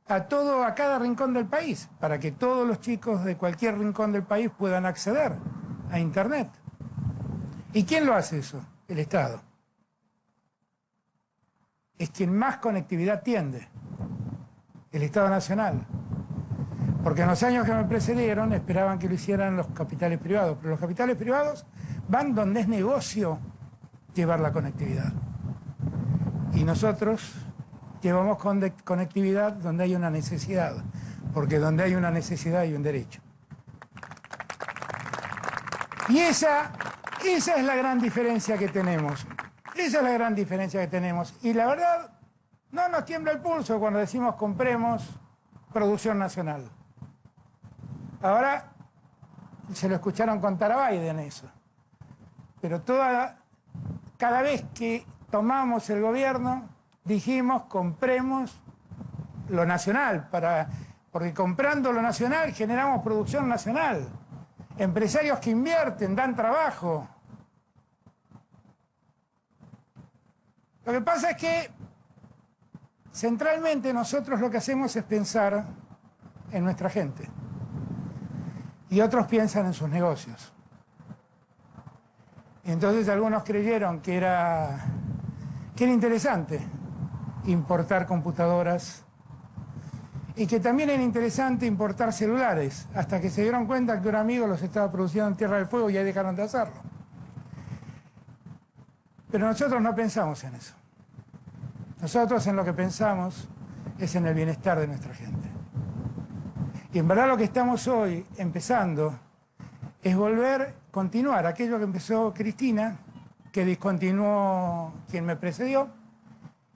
a cada rincón del país, para que todos los chicos de cualquier rincón del país puedan acceder a Internet. ¿Y quién lo hace eso? El Estado. Es quien más conectividad tiende, el Estado Nacional. Porque en los años que me precedieron esperaban que lo hicieran los capitales privados, pero los capitales privados van donde es negocio llevar la conectividad. Y nosotros llevamos conectividad donde hay una necesidad, porque donde hay una necesidad hay un derecho. Y esa es la gran diferencia que tenemos. Esa es la gran diferencia que tenemos. Y la verdad, no nos tiembla el pulso cuando decimos compremos producción nacional. Ahora se lo escucharon contar a Biden eso. Pero cada vez que tomamos el gobierno, dijimos compremos lo nacional, porque comprando lo nacional generamos producción nacional. Empresarios que invierten, dan trabajo. Lo que pasa es que centralmente nosotros lo que hacemos es pensar en nuestra gente. Y otros piensan en sus negocios. Y entonces algunos creyeron que era interesante importar computadoras y que también era interesante importar celulares, hasta que se dieron cuenta que un amigo los estaba produciendo en Tierra del Fuego y ahí dejaron de hacerlo. Pero nosotros no pensamos en eso. Nosotros en lo que pensamos es en el bienestar de nuestra gente. Y en verdad lo que estamos hoy empezando es continuar aquello que empezó Cristina, que discontinuó quien me precedió,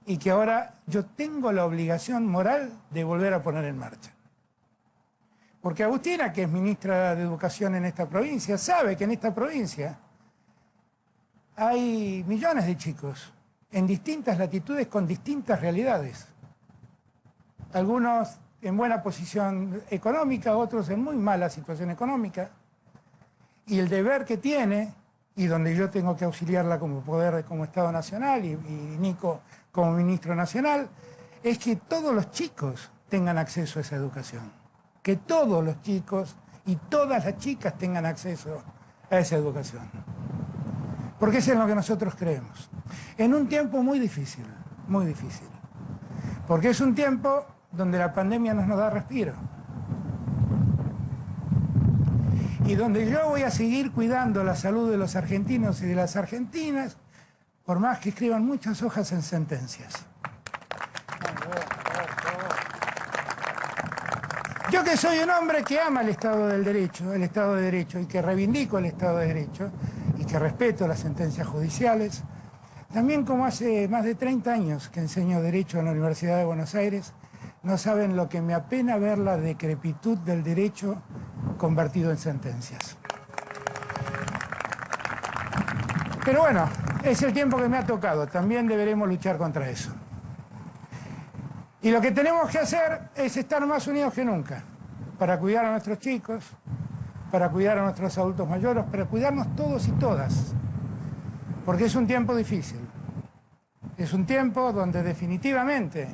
y que ahora yo tengo la obligación moral de volver a poner en marcha. Porque Agustina, que es ministra de Educación en esta provincia, sabe que en esta provincia hay millones de chicos en distintas latitudes con distintas realidades. Algunos en buena posición económica, otros en muy mala situación económica. Y el deber que tiene, y donde yo tengo que auxiliarla como Estado Nacional y Nico como Ministro Nacional, es que todos los chicos tengan acceso a esa educación. que todos los chicos y todas las chicas tengan acceso a esa educación. Porque eso es en lo que nosotros creemos. En un tiempo muy difícil, porque es un tiempo donde la pandemia no nos da respiro. Y donde yo voy a seguir cuidando la salud de los argentinos y de las argentinas, por más que escriban muchas hojas en sentencias. Yo que soy un hombre que ama el Estado de Derecho, y que reivindico el Estado de Derecho, y que respeto las sentencias judiciales, también como hace más de 30 años que enseño Derecho en la Universidad de Buenos Aires, no saben lo que me apena ver la decrepitud del derecho convertido en sentencias. Pero bueno, es el tiempo que me ha tocado, también deberemos luchar contra eso. Y lo que tenemos que hacer es estar más unidos que nunca, para cuidar a nuestros chicos, para cuidar a nuestros adultos mayores, para cuidarnos todos y todas. Porque es un tiempo difícil. Es un tiempo donde definitivamente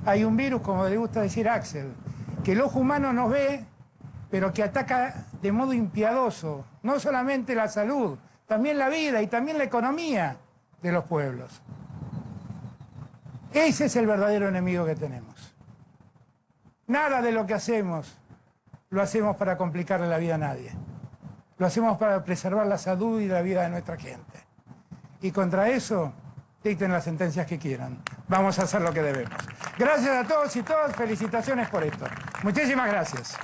hay un virus, como le gusta decir Axel, que el ojo humano no ve, pero que ataca de modo impiadoso, no solamente la salud, también la vida y también la economía de los pueblos. Ese es el verdadero enemigo que tenemos. Nada de lo que hacemos lo hacemos para complicarle la vida a nadie. Lo hacemos para preservar la salud y la vida de nuestra gente. Y contra eso, dicten las sentencias que quieran. Vamos a hacer lo que debemos. Gracias a todos y todas. Felicitaciones por esto. Muchísimas gracias.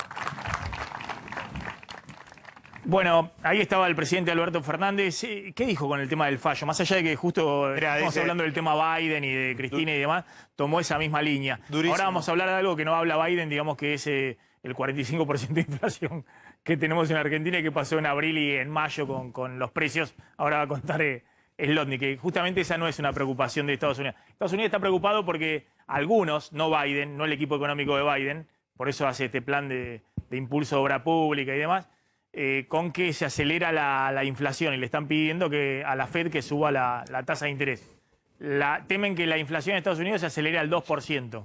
Bueno, ahí estaba el presidente Alberto Fernández. ¿Qué dijo con el tema del fallo? Más allá de que justo estamos hablando del tema Biden y de Cristina y demás, tomó esa misma línea. Durísimo. Ahora vamos a hablar de algo que no habla Biden, digamos que es el 45% de inflación que tenemos en Argentina y que pasó en abril y en mayo con los precios. Ahora va a contar Slotnick, que justamente esa no es una preocupación de Estados Unidos. Estados Unidos está preocupado porque algunos, no Biden, no el equipo económico de Biden, por eso hace este plan de impulso de obra pública y demás, con que se acelera la inflación y le están pidiendo a la Fed que suba la tasa de interés. Temen que la inflación en Estados Unidos se acelere al 2%.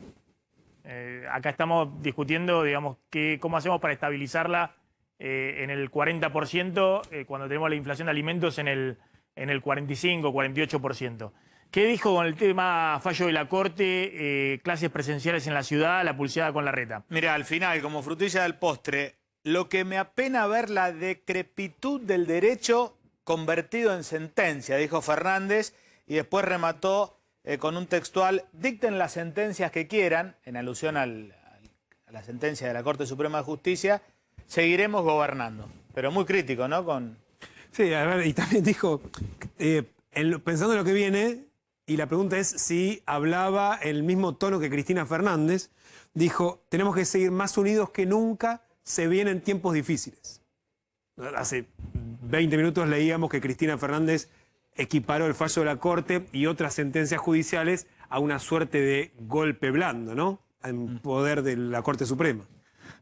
Acá estamos discutiendo, digamos, cómo hacemos para estabilizarla en el 40% cuando tenemos la inflación de alimentos en el 45, 48%. ¿Qué dijo con el tema fallo de la Corte, clases presenciales en la ciudad, la pulseada con Larreta? Mira, al final, como frutilla del postre, lo que me apena ver la decrepitud del derecho convertido en sentencia, dijo Fernández, y después remató con un textual: dicten las sentencias que quieran, en alusión a la sentencia de la Corte Suprema de Justicia, seguiremos gobernando. Pero muy crítico, ¿no? Sí, a ver, y también dijo, pensando en lo que viene, y la pregunta es si hablaba en el mismo tono que Cristina Fernández, dijo, tenemos que seguir más unidos que nunca, se vienen tiempos difíciles. Hace 20 minutos leíamos que Cristina Fernández equiparó el fallo de la Corte y otras sentencias judiciales a una suerte de golpe blando, ¿no? En poder de la Corte Suprema.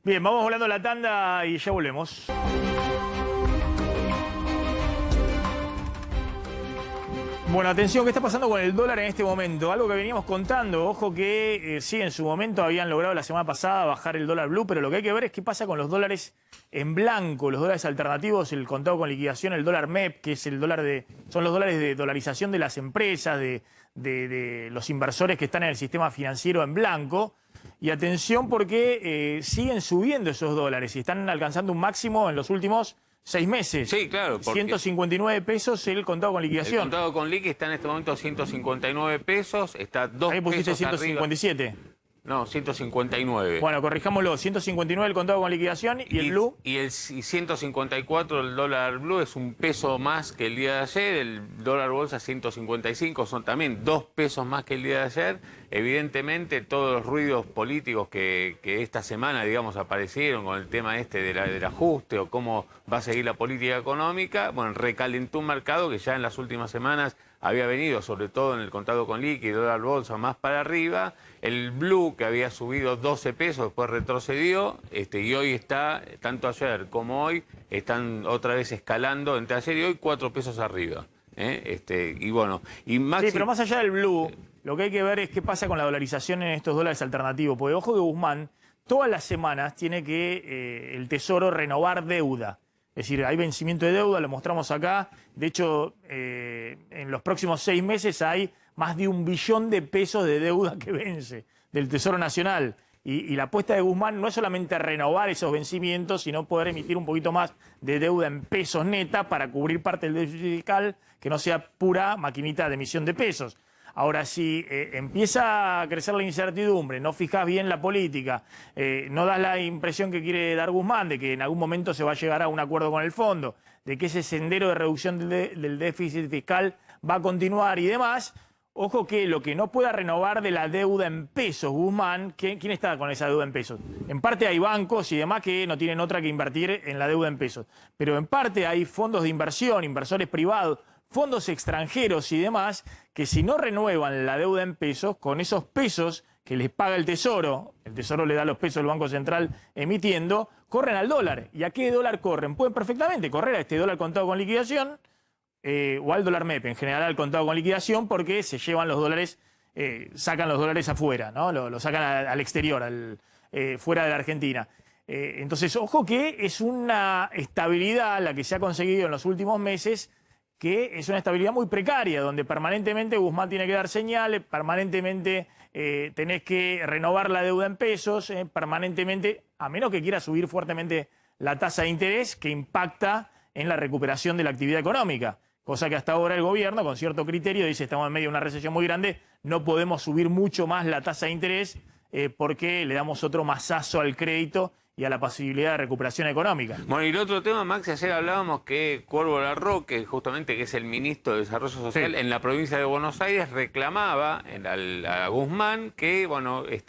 Bien, vamos volando la tanda y ya volvemos. Bueno, atención, ¿qué está pasando con el dólar en este momento? Algo que veníamos contando, ojo que sí, en su momento habían logrado la semana pasada bajar el dólar blue, pero lo que hay que ver es qué pasa con los dólares en blanco, los dólares alternativos, el contado con liquidación, el dólar MEP, que es son los dólares de dolarización de las empresas, de los inversores que están en el sistema financiero en blanco. Y atención porque siguen subiendo esos dólares y están alcanzando un máximo en los últimos 6 meses. Sí, claro. 159 pesos el contado con liquidación. El contado con liqui está en este momento 159 pesos, está 2 Ahí pusiste pesos 157. arriba. No, 159. Bueno, corrijámoslo. 159 el contado con liquidación y el blue. Y 154 el dólar blue es un peso más que el día de ayer. El dólar bolsa 155 son también 2 pesos más que el día de ayer. Evidentemente todos los ruidos políticos que esta semana, digamos, aparecieron con el tema del ajuste o cómo va a seguir la política económica, bueno, recalentó un mercado que ya en las últimas semanas había venido, sobre todo en el contado con liqui, dólar bolsa más para arriba. El blue, que había subido 12 pesos, después retrocedió, y hoy está, tanto ayer como hoy, están otra vez escalando, entre ayer y hoy, 4 pesos arriba. Y bueno, y Maxi... Sí, pero más allá del blue, lo que hay que ver es qué pasa con la dolarización en estos dólares alternativos. Porque ojo que Guzmán todas las semanas tiene que el Tesoro renovar deuda. Es decir, hay vencimiento de deuda, lo mostramos acá. De hecho, en los próximos 6 meses hay más de 1 billón de pesos de deuda que vence del Tesoro Nacional. Y la apuesta de Guzmán no es solamente renovar esos vencimientos, sino poder emitir un poquito más de deuda en pesos neta para cubrir parte del déficit fiscal, que no sea pura maquinita de emisión de pesos. Ahora, si empieza a crecer la incertidumbre, no fijas bien la política, no das la impresión que quiere dar Guzmán de que en algún momento se va a llegar a un acuerdo con el fondo, de que ese sendero de reducción del déficit fiscal va a continuar y demás, ojo que lo que no pueda renovar de la deuda en pesos, Guzmán, ¿quién está con esa deuda en pesos? En parte hay bancos y demás que no tienen otra que invertir en la deuda en pesos, pero en parte hay fondos de inversión, inversores privados, fondos extranjeros y demás, que si no renuevan la deuda en pesos, con esos pesos que les paga el Tesoro le da los pesos al Banco Central emitiendo, corren al dólar. ¿Y a qué dólar corren? Pueden perfectamente correr a este dólar contado con liquidación o al dólar MEP, en general al contado con liquidación, porque se llevan los dólares, sacan los dólares afuera, ¿no? Lo sacan al exterior, fuera de la Argentina. Entonces, ojo que es una estabilidad la que se ha conseguido en los últimos meses, que es una estabilidad muy precaria, donde permanentemente Guzmán tiene que dar señales, permanentemente tenés que renovar la deuda en pesos, permanentemente, a menos que quiera subir fuertemente la tasa de interés, que impacta en la recuperación de la actividad económica. Cosa que hasta ahora el gobierno, con cierto criterio, dice estamos en medio de una recesión muy grande, no podemos subir mucho más la tasa de interés porque le damos otro mazazo al crédito y a la posibilidad de recuperación económica. Bueno, y el otro tema, Maxi, ayer hablábamos que Cuervo Larroque, justamente que es el ministro de Desarrollo Social, sí, en la provincia de Buenos Aires, reclamaba a Guzmán que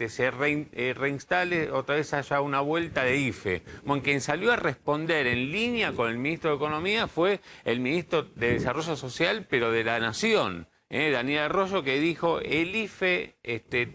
se reinstale otra vez, haya una vuelta de IFE. Bueno, quien salió a responder en línea con el ministro de Economía fue el ministro de Desarrollo Social, pero de la Nación. Daniel Arroyo, que dijo el IFE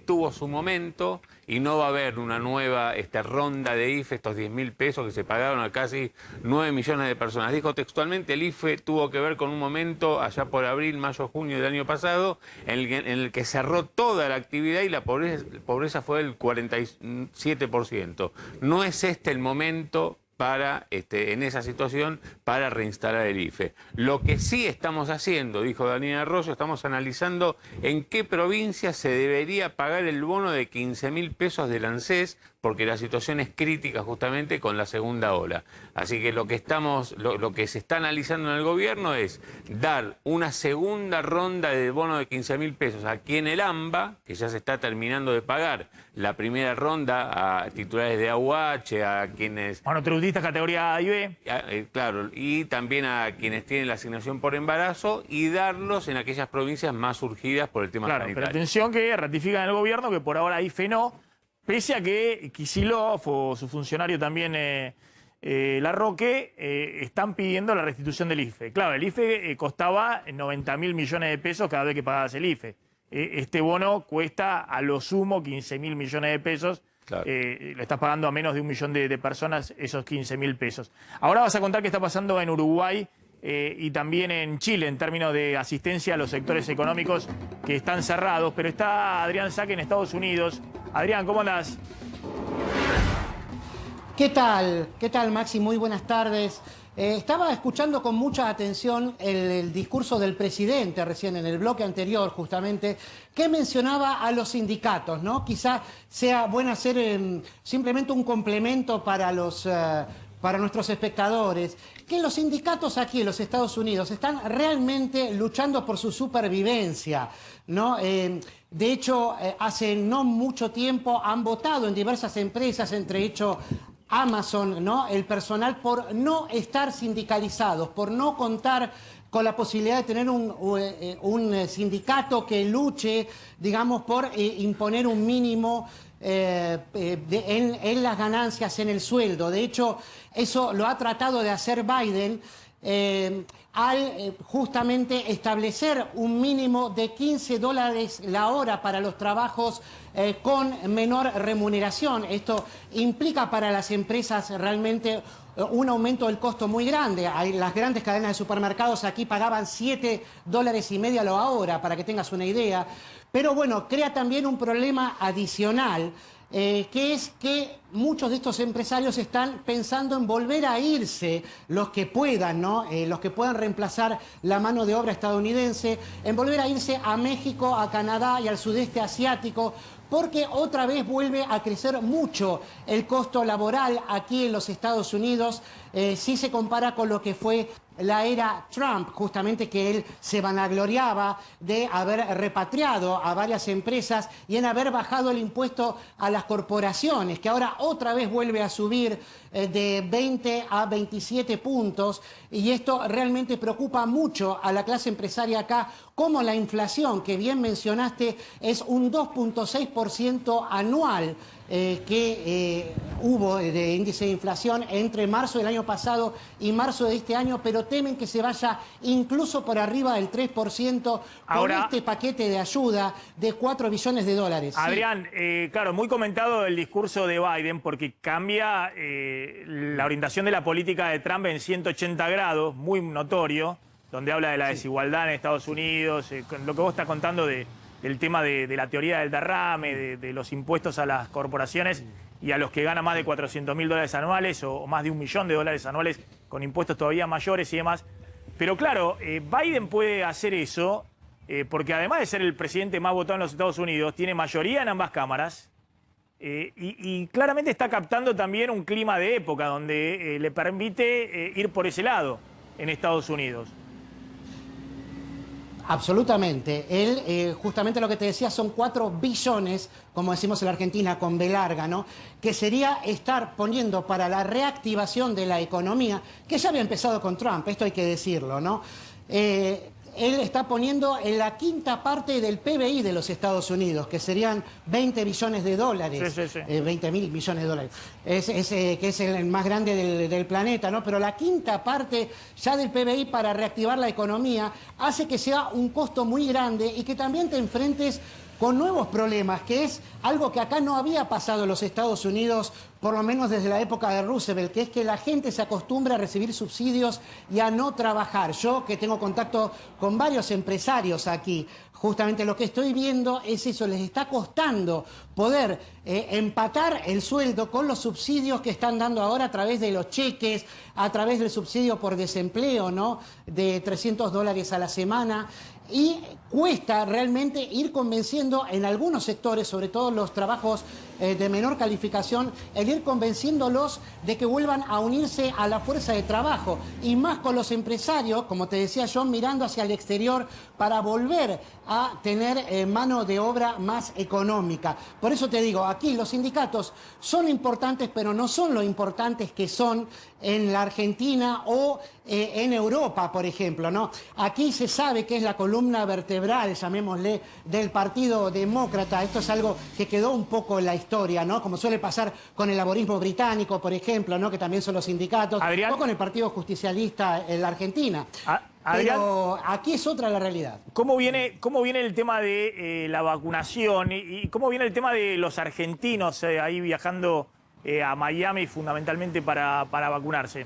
tuvo su momento y no va a haber una nueva ronda de IFE, estos 10.000 pesos que se pagaron a casi 9 millones de personas. Dijo textualmente, el IFE tuvo que ver con un momento allá por abril, mayo, junio del año pasado, en el que cerró toda la actividad y la pobreza fue del 47%. No es el momento para, en esa situación, para reinstalar el IFE. Lo que sí estamos haciendo, dijo Daniel Arroyo, estamos analizando en qué provincia se debería pagar el bono de 15.000 pesos del ANSES, porque la situación es crítica justamente con la segunda ola. Así que lo que se está analizando en el gobierno es dar una segunda ronda de bono de 15.000 pesos aquí en el AMBA, que ya se está terminando de pagar la primera ronda a titulares de AUH, a quienes... monotributistas categoría A y B. Claro, y también a quienes tienen la asignación por embarazo y darlos en aquellas provincias más surgidas por el tema sanitario. Pero atención que ratifican el gobierno que por ahora IFE no, pese a que Kicillof o su funcionario también Larroque están pidiendo la restitución del IFE. Claro, el IFE costaba 90.000 millones de pesos cada vez que pagabas el IFE. Este bono cuesta a lo sumo 15.000 millones de pesos. Claro. Lo estás pagando a menos de 1 millón de personas esos 15.000 pesos. Ahora vas a contar qué está pasando en Uruguay y también en Chile en términos de asistencia a los sectores económicos que están cerrados. Pero está Adrián Saque en Estados Unidos. Adrián, ¿cómo andás? ¿Qué tal? ¿Qué tal, Maxi? Muy buenas tardes. Estaba escuchando con mucha atención el discurso del presidente recién en el bloque anterior, justamente, que mencionaba a los sindicatos, ¿no? Quizá sea bueno hacer simplemente un complemento para nuestros espectadores, que los sindicatos aquí en los Estados Unidos están realmente luchando por su supervivencia, ¿no? De hecho, hace no mucho tiempo han votado en diversas empresas, entre ellos Amazon, ¿no? El personal por no estar sindicalizados, por no contar con la posibilidad de tener un sindicato que luche, digamos, por imponer un mínimo en las ganancias, en el sueldo. De hecho, eso lo ha tratado de hacer Biden al justamente establecer un mínimo de $15 la hora para los trabajos con menor remuneración. Esto implica para las empresas realmente un aumento del costo muy grande. Las grandes cadenas de supermercados aquí pagaban $7,50 la hora, para que tengas una idea. Pero bueno, crea también un problema adicional que es que muchos de estos empresarios están pensando en volver a irse, los que puedan, ¿no? Los que puedan reemplazar la mano de obra estadounidense, en volver a irse a México, a Canadá y al sudeste asiático, porque otra vez vuelve a crecer mucho el costo laboral aquí en los Estados Unidos, si se compara con lo que fue la era Trump, justamente que él se vanagloriaba de haber repatriado a varias empresas y en haber bajado el impuesto a las corporaciones, que ahora otra vez vuelve a subir de 20 a 27 puntos, y esto realmente preocupa mucho a la clase empresaria acá, como la inflación, que bien mencionaste, es un 2.6% anual que hubo de índice de inflación entre marzo del año pasado y marzo de este año, pero temen que se vaya incluso por arriba del 3% con ahora, este paquete de ayuda de 4 billones de dólares. Adrián, claro, muy comentado el discurso de Biden porque cambia la orientación de la política de Trump en 180 grados, muy notorio, donde habla de la desigualdad en Estados Unidos, lo que vos estás contando del tema de la teoría del derrame, de los impuestos a las corporaciones y a los que ganan más de $400.000 anuales o más de $1 millón anuales con impuestos todavía mayores y demás. Pero claro, Biden puede hacer eso porque además de ser el presidente más votado en los Estados Unidos, tiene mayoría en ambas cámaras y claramente está captando también un clima de época donde le permite ir por ese lado en Estados Unidos. Absolutamente. Él, justamente lo que te decía, son 4 billones, como decimos en la Argentina, con B larga, ¿no? Que sería estar poniendo para la reactivación de la economía, que ya había empezado con Trump, esto hay que decirlo, ¿no? Él está poniendo en la 5ª parte del PBI de los Estados Unidos, que serían 20 billones de dólares, 20.000 millones de dólares, que es el más grande del planeta, ¿no? Pero la 5ª parte ya del PBI para reactivar la economía hace que sea un costo muy grande y que también te enfrentes con nuevos problemas, que es algo que acá no había pasado en los Estados Unidos, por lo menos desde la época de Roosevelt, que es que la gente se acostumbra a recibir subsidios y a no trabajar. Yo, que tengo contacto con varios empresarios aquí, justamente lo que estoy viendo es eso, les está costando poder empatar el sueldo con los subsidios que están dando ahora a través de los cheques, a través del subsidio por desempleo, ¿no? De $300 a la semana. Y cuesta realmente ir convenciendo en algunos sectores, sobre todo los trabajos de menor calificación, el ir convenciéndolos de que vuelvan a unirse a la fuerza de trabajo. Y más con los empresarios, como te decía yo, mirando hacia el exterior para volver a tener mano de obra más económica. Por eso te digo, aquí los sindicatos son importantes, pero no son lo importantes que son en la Argentina o en Europa, por ejemplo, ¿no? Aquí se sabe que es la columna vertebral, llamémosle, del Partido Demócrata. Esto es algo que quedó un poco en la historia, ¿no? Como suele pasar con el laborismo británico, por ejemplo, ¿no? Que también son los sindicatos, Adrián, o con el Partido Justicialista en la Argentina. Adrián, pero aquí es otra la realidad. ¿Cómo viene el tema de la vacunación y cómo viene el tema de los argentinos ahí viajando a Miami fundamentalmente para vacunarse?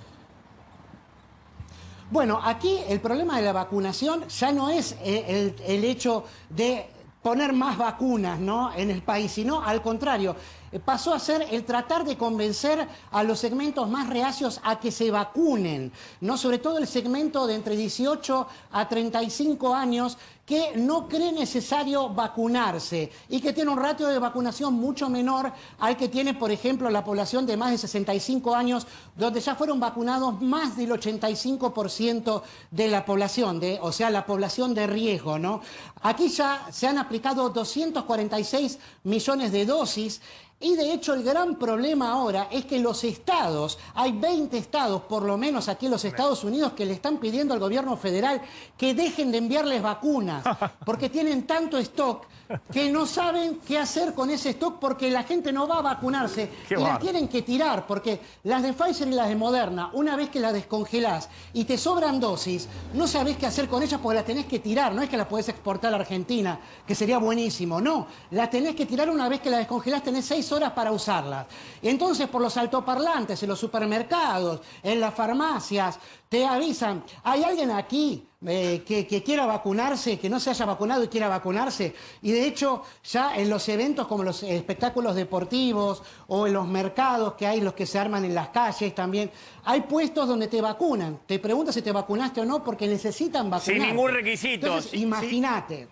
Bueno, aquí el problema de la vacunación ya no es el hecho de poner más vacunas, ¿no?, en el país, sino al contrario, pasó a ser el tratar de convencer a los segmentos más reacios a que se vacunen, ¿no? Sobre todo el segmento de entre 18 a 35 años que no cree necesario vacunarse y que tiene un ratio de vacunación mucho menor al que tiene, por ejemplo, la población de más de 65 años, donde ya fueron vacunados más del 85% de la población, o sea, la población de riesgo, ¿no? Aquí ya se han aplicado 246 millones de dosis. Y de hecho el gran problema ahora es que los estados, hay 20 estados por lo menos aquí en los Estados Unidos que le están pidiendo al gobierno federal que dejen de enviarles vacunas, porque tienen tanto stock que no saben qué hacer con ese stock porque la gente no va a vacunarse y las tienen que tirar, porque las de Pfizer y las de Moderna, una vez que las descongelás y te sobran dosis, no sabés qué hacer con ellas porque las tenés que tirar, no es que las podés exportar a Argentina, que sería buenísimo, no, las tenés que tirar una vez que las descongelás, tenés 6 horas para usarlas. Y entonces por los altoparlantes, en los supermercados, en las farmacias, te avisan, ¿hay alguien aquí que quiera vacunarse, que no se haya vacunado y quiera vacunarse? Y de hecho, ya en los eventos como los espectáculos deportivos o en los mercados que hay, los que se arman en las calles también, hay puestos donde te vacunan. Te preguntan si te vacunaste o no porque necesitan vacunarte. Sin ningún requisito. Entonces, imagínate.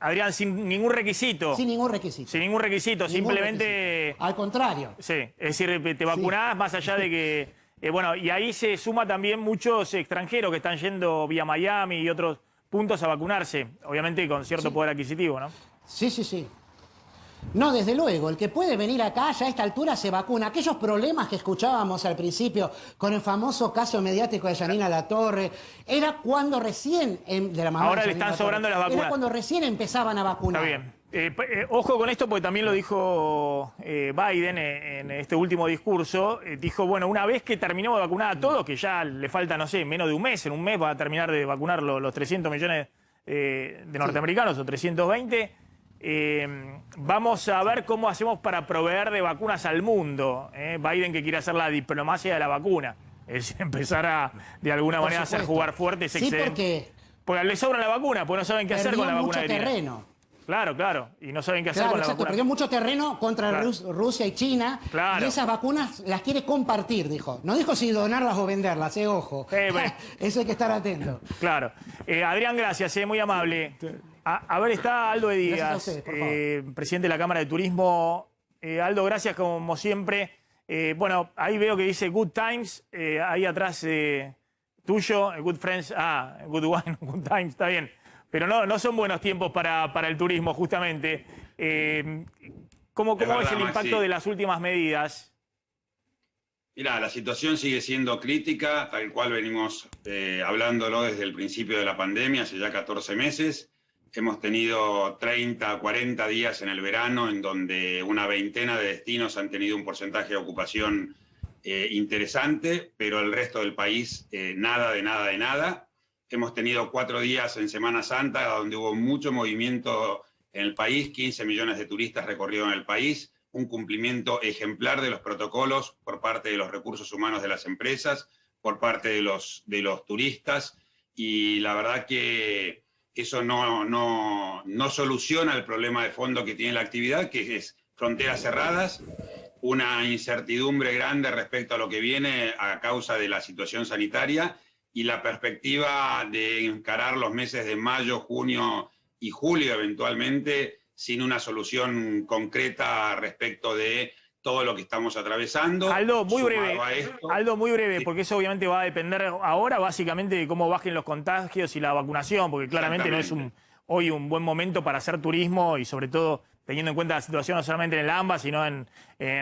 Adrián, sin ningún requisito. Sin ningún requisito. Sin ningún requisito, Ningún simplemente... requisito. Al contrario. Sí, es decir, te vacunás más allá de que... bueno, y ahí se suma también muchos extranjeros que están yendo vía Miami y otros puntos a vacunarse, obviamente con cierto poder adquisitivo, ¿no? Sí, sí, sí. No, desde luego, el que puede venir acá ya a esta altura se vacuna. Aquellos problemas que escuchábamos al principio con el famoso caso mediático de Yanina Latorre, era cuando recién, de la mamá ahora de le Yanina están sobrando Latorre, las vacunas. era cuando recién empezaban a vacunar. Está bien. Ojo con esto porque también lo dijo Biden en este último discurso. Dijo, bueno, una vez que terminemos de vacunar a todos, que ya le falta, no sé, menos de un mes, en un mes va a terminar de vacunar los 300 millones de norteamericanos, o 320, vamos a ver cómo hacemos para proveer de vacunas al mundo. Biden que quiere hacer la diplomacia de la vacuna, es empezar a, de alguna manera, hacer jugar fuerte ese excedente. Porque le sobra la vacuna, porque no saben qué hacer con la vacuna mucho terreno. Claro, claro. Y no saben qué hacer con la vacuna. Perdió mucho terreno contra Rusia y China. Claro. Y esas vacunas las quiere compartir, dijo. No dijo si donarlas o venderlas, ojo. Eso hay que estar atento. Claro. Adrián, gracias, muy amable. A ver, está Aldo de Díaz, Gracias a ustedes, por favor. presidente de la Cámara de Turismo. Aldo, gracias como siempre. Bueno, ahí veo que dice Good Times, ahí atrás tuyo, Good Friends, Good Wine, Good Times, está bien. Pero no son buenos tiempos para el turismo, justamente. ¿Cómo es el impacto de las últimas medidas? Mirá, la situación sigue siendo crítica, tal cual venimos hablándolo desde el principio de la pandemia, hace ya 14 meses. Hemos tenido 30, 40 días en el verano en donde una veintena de destinos han tenido un porcentaje de ocupación interesante, pero el resto del país nada de nada de nada. Hemos tenido 4 días en Semana Santa donde hubo mucho movimiento en el país, 15 millones de turistas recorrieron el país, un cumplimiento ejemplar de los protocolos por parte de los recursos humanos de las empresas, por parte de los turistas, y la verdad que eso no soluciona el problema de fondo que tiene la actividad, que es fronteras cerradas, una incertidumbre grande respecto a lo que viene a causa de la situación sanitaria, y la perspectiva de encarar los meses de mayo, junio y julio eventualmente sin una solución concreta respecto de todo lo que estamos atravesando. Aldo, muy breve, porque eso obviamente va a depender ahora básicamente de cómo bajen los contagios y la vacunación, porque claramente no es hoy un buen momento para hacer turismo y sobre todo teniendo en cuenta la situación no solamente en el AMBA, sino en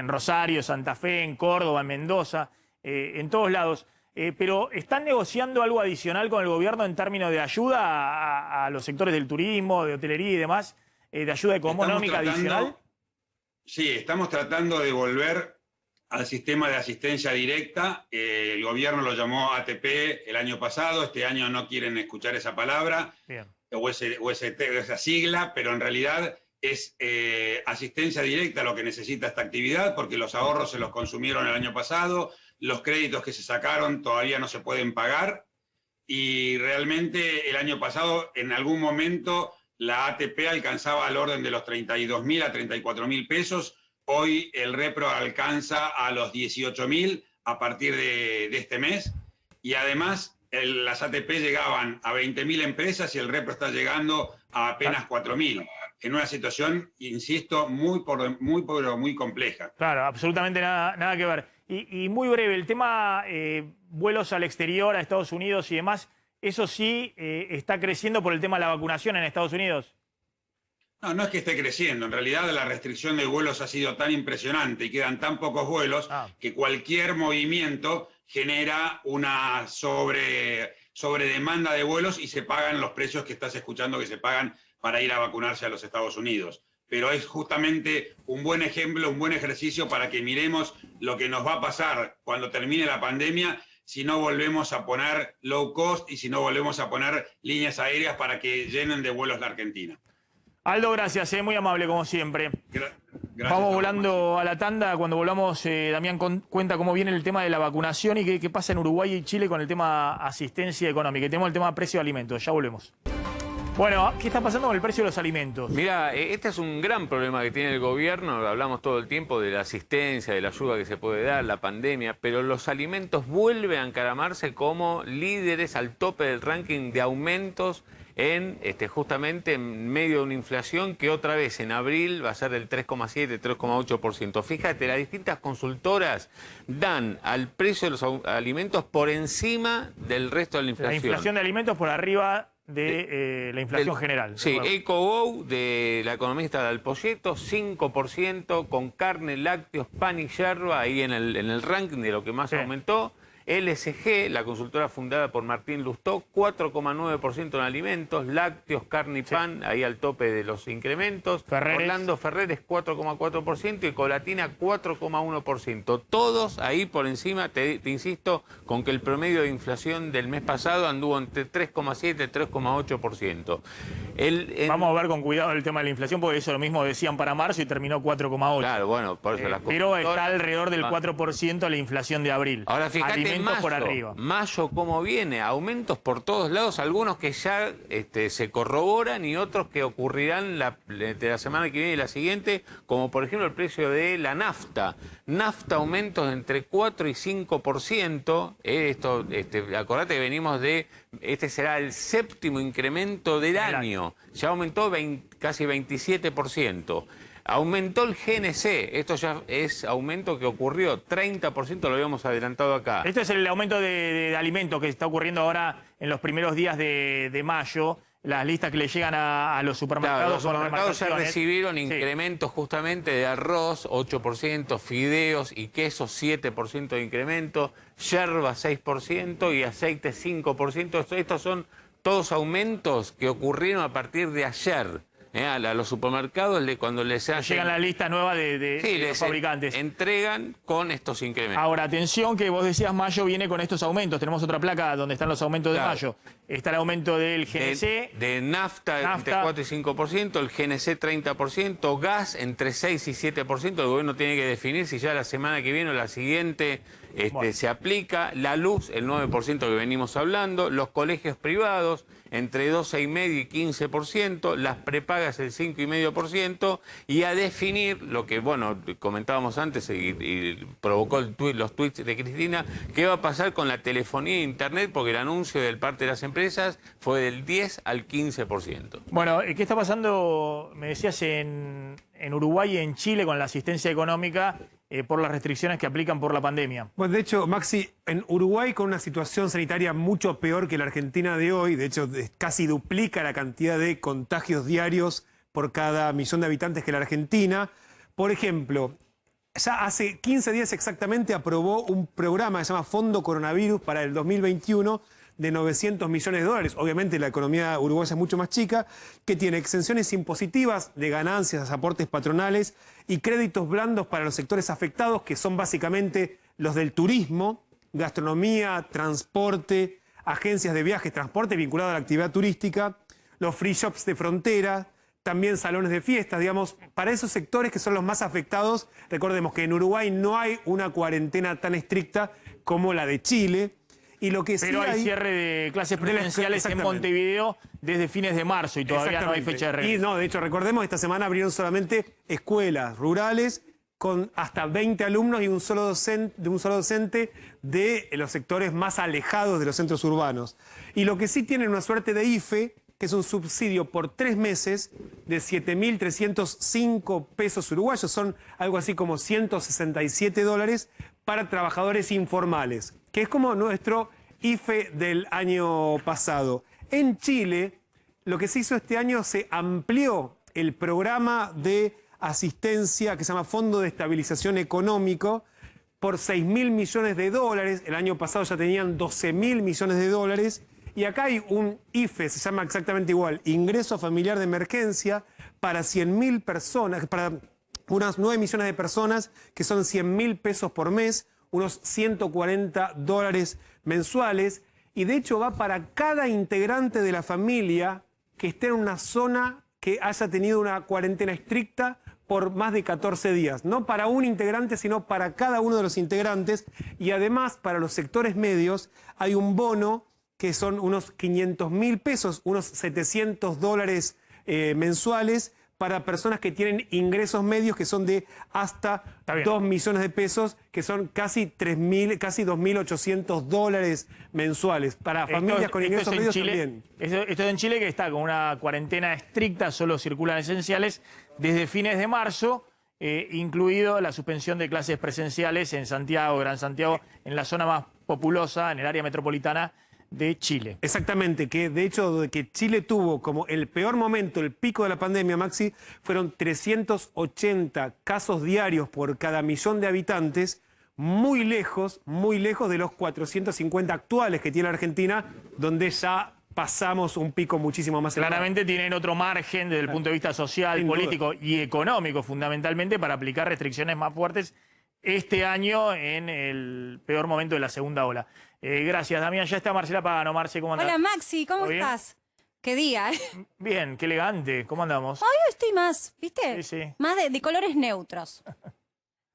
Rosario, Santa Fe, en Córdoba, en Mendoza, en todos lados. Pero ¿están negociando algo adicional con el gobierno en términos de ayuda a los sectores del turismo, de hotelería y demás? ¿De ayuda económica adicional? Sí, estamos tratando de volver al sistema de asistencia directa. El gobierno lo llamó ATP el año pasado, este año no quieren escuchar esa palabra, o esa sigla, pero en realidad es asistencia directa lo que necesita esta actividad, porque los ahorros se los consumieron el año pasado, los créditos que se sacaron todavía no se pueden pagar, y realmente el año pasado en algún momento la ATP alcanzaba al orden de los 32.000 a 34.000 pesos, hoy el repro alcanza a los 18.000 a partir de este mes, y además las ATP llegaban a 20.000 empresas y el repro está llegando a apenas 4.000, en una situación, insisto, muy compleja. Claro, absolutamente nada que ver. Y muy breve, el tema vuelos al exterior, a Estados Unidos y demás, ¿eso sí está creciendo por el tema de la vacunación en Estados Unidos? No es que esté creciendo. En realidad la restricción de vuelos ha sido tan impresionante y quedan tan pocos vuelos que cualquier movimiento genera una sobredemanda de vuelos y se pagan los precios que estás escuchando que se pagan para ir a vacunarse a los Estados Unidos. Pero es justamente un buen ejemplo, un buen ejercicio para que miremos lo que nos va a pasar cuando termine la pandemia si no volvemos a poner low cost y si no volvemos a poner líneas aéreas para que llenen de vuelos la Argentina. Aldo, gracias, muy amable como siempre. Gracias. Vamos volando a la tanda. Cuando volvamos, Damián cuenta cómo viene el tema de la vacunación y qué pasa en Uruguay y Chile con el tema asistencia económica. Y tenemos el tema precio de alimentos. Ya volvemos. Bueno, ¿qué está pasando con el precio de los alimentos? Mira, este es un gran problema que tiene el gobierno. Hablamos todo el tiempo de la asistencia, de la ayuda que se puede dar, la pandemia, pero los alimentos vuelven a encaramarse como líderes al tope del ranking de aumentos justamente en medio de una inflación que otra vez en abril va a ser del 3,7, 3,8%. Fíjate, las distintas consultoras dan al precio de los alimentos por encima del resto de la inflación. La inflación de alimentos por arriba de la inflación general. Sí, EcoGo, de la economista de Alpoyeto, 5%, con carne, lácteos, pan y yerba, ahí en el ranking de lo que más aumentó. LSG, la consultora fundada por Martín Lustó, 4,9% en alimentos, lácteos, carne y pan, ahí al tope de los incrementos. Orlando Ferreres, 4,4% y Colatina, 4,1%. Todos ahí por encima, te insisto, con que el promedio de inflación del mes pasado anduvo entre 3,7 y 3,8%. Vamos a ver con cuidado el tema de la inflación, porque eso lo mismo decían para marzo y terminó 4,8. Claro, bueno, por eso las pero está alrededor del 4% la inflación de abril. Ahora fíjate, por arriba. Mayo, ¿cómo viene? Aumentos por todos lados, algunos que ya se corroboran y otros que ocurrirán de la semana que viene y la siguiente, como por ejemplo el precio de la nafta. Nafta aumentos de entre 4 y 5%. Acordate que venimos este será el séptimo incremento del año. Ya aumentó casi 27%. Aumentó el GNC, esto ya es aumento que ocurrió, 30%, lo habíamos adelantado acá. Esto es el aumento de alimentos que está ocurriendo ahora en los primeros días de mayo. Las listas que le llegan a los supermercados. Claro, los supermercados ya recibieron incrementos justamente de arroz, 8%, fideos y quesos, 7% de incremento, yerba, 6% y aceite, 5%. Estos son todos aumentos que ocurrieron a partir de ayer. A los supermercados, cuando les llegan la lista nueva de los fabricantes. Entregan con estos incrementos. Ahora, atención que vos decías mayo viene con estos aumentos. Tenemos otra placa donde están los aumentos de mayo. Está el aumento del GNC. De nafta entre 4 y 5%, el GNC 30%, gas entre 6 y 7%. El gobierno tiene que definir si ya la semana que viene o la siguiente se aplica. La luz, el 9% que venimos hablando. Los colegios privados, entre 12,5% y 15%. Las prepagas, el 5,5%. Y a definir lo que, bueno, comentábamos antes y provocó los tweets de Cristina, qué va a pasar con la telefonía e internet, porque el anuncio del parte de las empresas fue del 10 al 15%. Bueno, ¿qué está pasando, me decías, en Uruguay y en Chile con la asistencia económica por las restricciones que aplican por la pandemia? Pues de hecho, Maxi, en Uruguay con una situación sanitaria mucho peor que la Argentina de hoy, de hecho casi duplica la cantidad de contagios diarios por cada millón de habitantes que la Argentina. Por ejemplo, ya hace 15 días exactamente aprobó un programa que se llama Fondo Coronavirus para el 2021 de 900 millones de dólares. Obviamente la economía uruguaya es mucho más chica, que tiene exenciones impositivas de ganancias, aportes patronales y créditos blandos para los sectores afectados, que son básicamente los del turismo, gastronomía, transporte, agencias de viajes, transporte vinculado a la actividad turística, los free shops de frontera, también salones de fiestas, digamos, para esos sectores que son los más afectados. Recordemos que en Uruguay no hay una cuarentena tan estricta como la de Chile. Y lo que Pero sí hay cierre de clases presenciales en Montevideo desde fines de marzo y todavía no hay fecha de regreso. Y no, de hecho, recordemos, esta semana abrieron solamente escuelas rurales con hasta 20 alumnos y un solo docente de los sectores más alejados de los centros urbanos. Y lo que sí tienen una suerte de IFE, que es un subsidio por 3 meses de 7.305 pesos uruguayos, son algo así como 167 dólares para trabajadores informales, que es como nuestro IFE del año pasado. En Chile, lo que se hizo este año, se amplió el programa de asistencia que se llama Fondo de Estabilización Económico por 6.000 millones de dólares. El año pasado ya tenían 12.000 millones de dólares. Y acá hay un IFE, se llama exactamente igual, Ingreso Familiar de Emergencia, para 100.000 personas, para unas 9 millones de personas, que son 100.000 pesos por mes, unos 140 dólares mensuales, y de hecho va para cada integrante de la familia que esté en una zona que haya tenido una cuarentena estricta por más de 14 días, no para un integrante, sino para cada uno de los integrantes. Y además, para los sectores medios, hay un bono que son unos 500.000 pesos, unos $700 mensuales, para personas que tienen ingresos medios que son de hasta 2 millones de pesos, que son casi 2.800 dólares mensuales. Para familias con ingresos medios también. Esto es en Chile, que está con una cuarentena estricta, solo circulan esenciales, desde fines de marzo, incluido la suspensión de clases presenciales en Santiago, Gran Santiago, en la zona más populosa, en el área metropolitana de Chile. Exactamente, que de hecho de que Chile tuvo como el peor momento, el pico de la pandemia, Maxi, fueron 380 casos diarios por cada millón de habitantes, muy lejos de los 450 actuales que tiene Argentina, donde ya pasamos un pico muchísimo más elevado. Claramente tienen otro margen desde el punto de vista social, político y económico, fundamentalmente, para aplicar restricciones más fuertes este año en el peor momento de la segunda ola. Gracias, Damián. Ya está Marcela Pagano. Marce, ¿cómo andás? Hola, Maxi, ¿cómo estás? Qué día, ¿eh? Bien, qué elegante. ¿Cómo andamos? Hoy estoy más, ¿viste? Sí, sí. Más de colores neutros.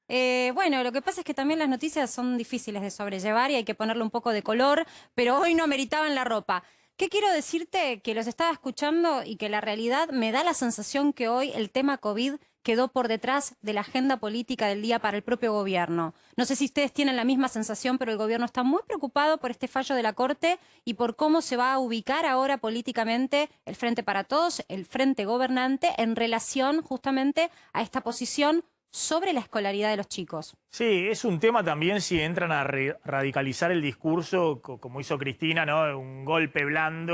Bueno, lo que pasa es que también las noticias son difíciles de sobrellevar y hay que ponerle un poco de color, pero hoy no ameritaban la ropa. ¿Qué quiero decirte? Que los estaba escuchando y que la realidad me da la sensación que hoy el tema COVID quedó por detrás de la agenda política del día para el propio gobierno. No sé si ustedes tienen la misma sensación, pero el gobierno está muy preocupado por este fallo de la Corte y por cómo se va a ubicar ahora políticamente el Frente para Todos, el Frente Gobernante, en relación justamente a esta posición sobre la escolaridad de los chicos. Sí, es un tema también si entran a radicalizar el discurso, como hizo Cristina, ¿no? Un golpe blando.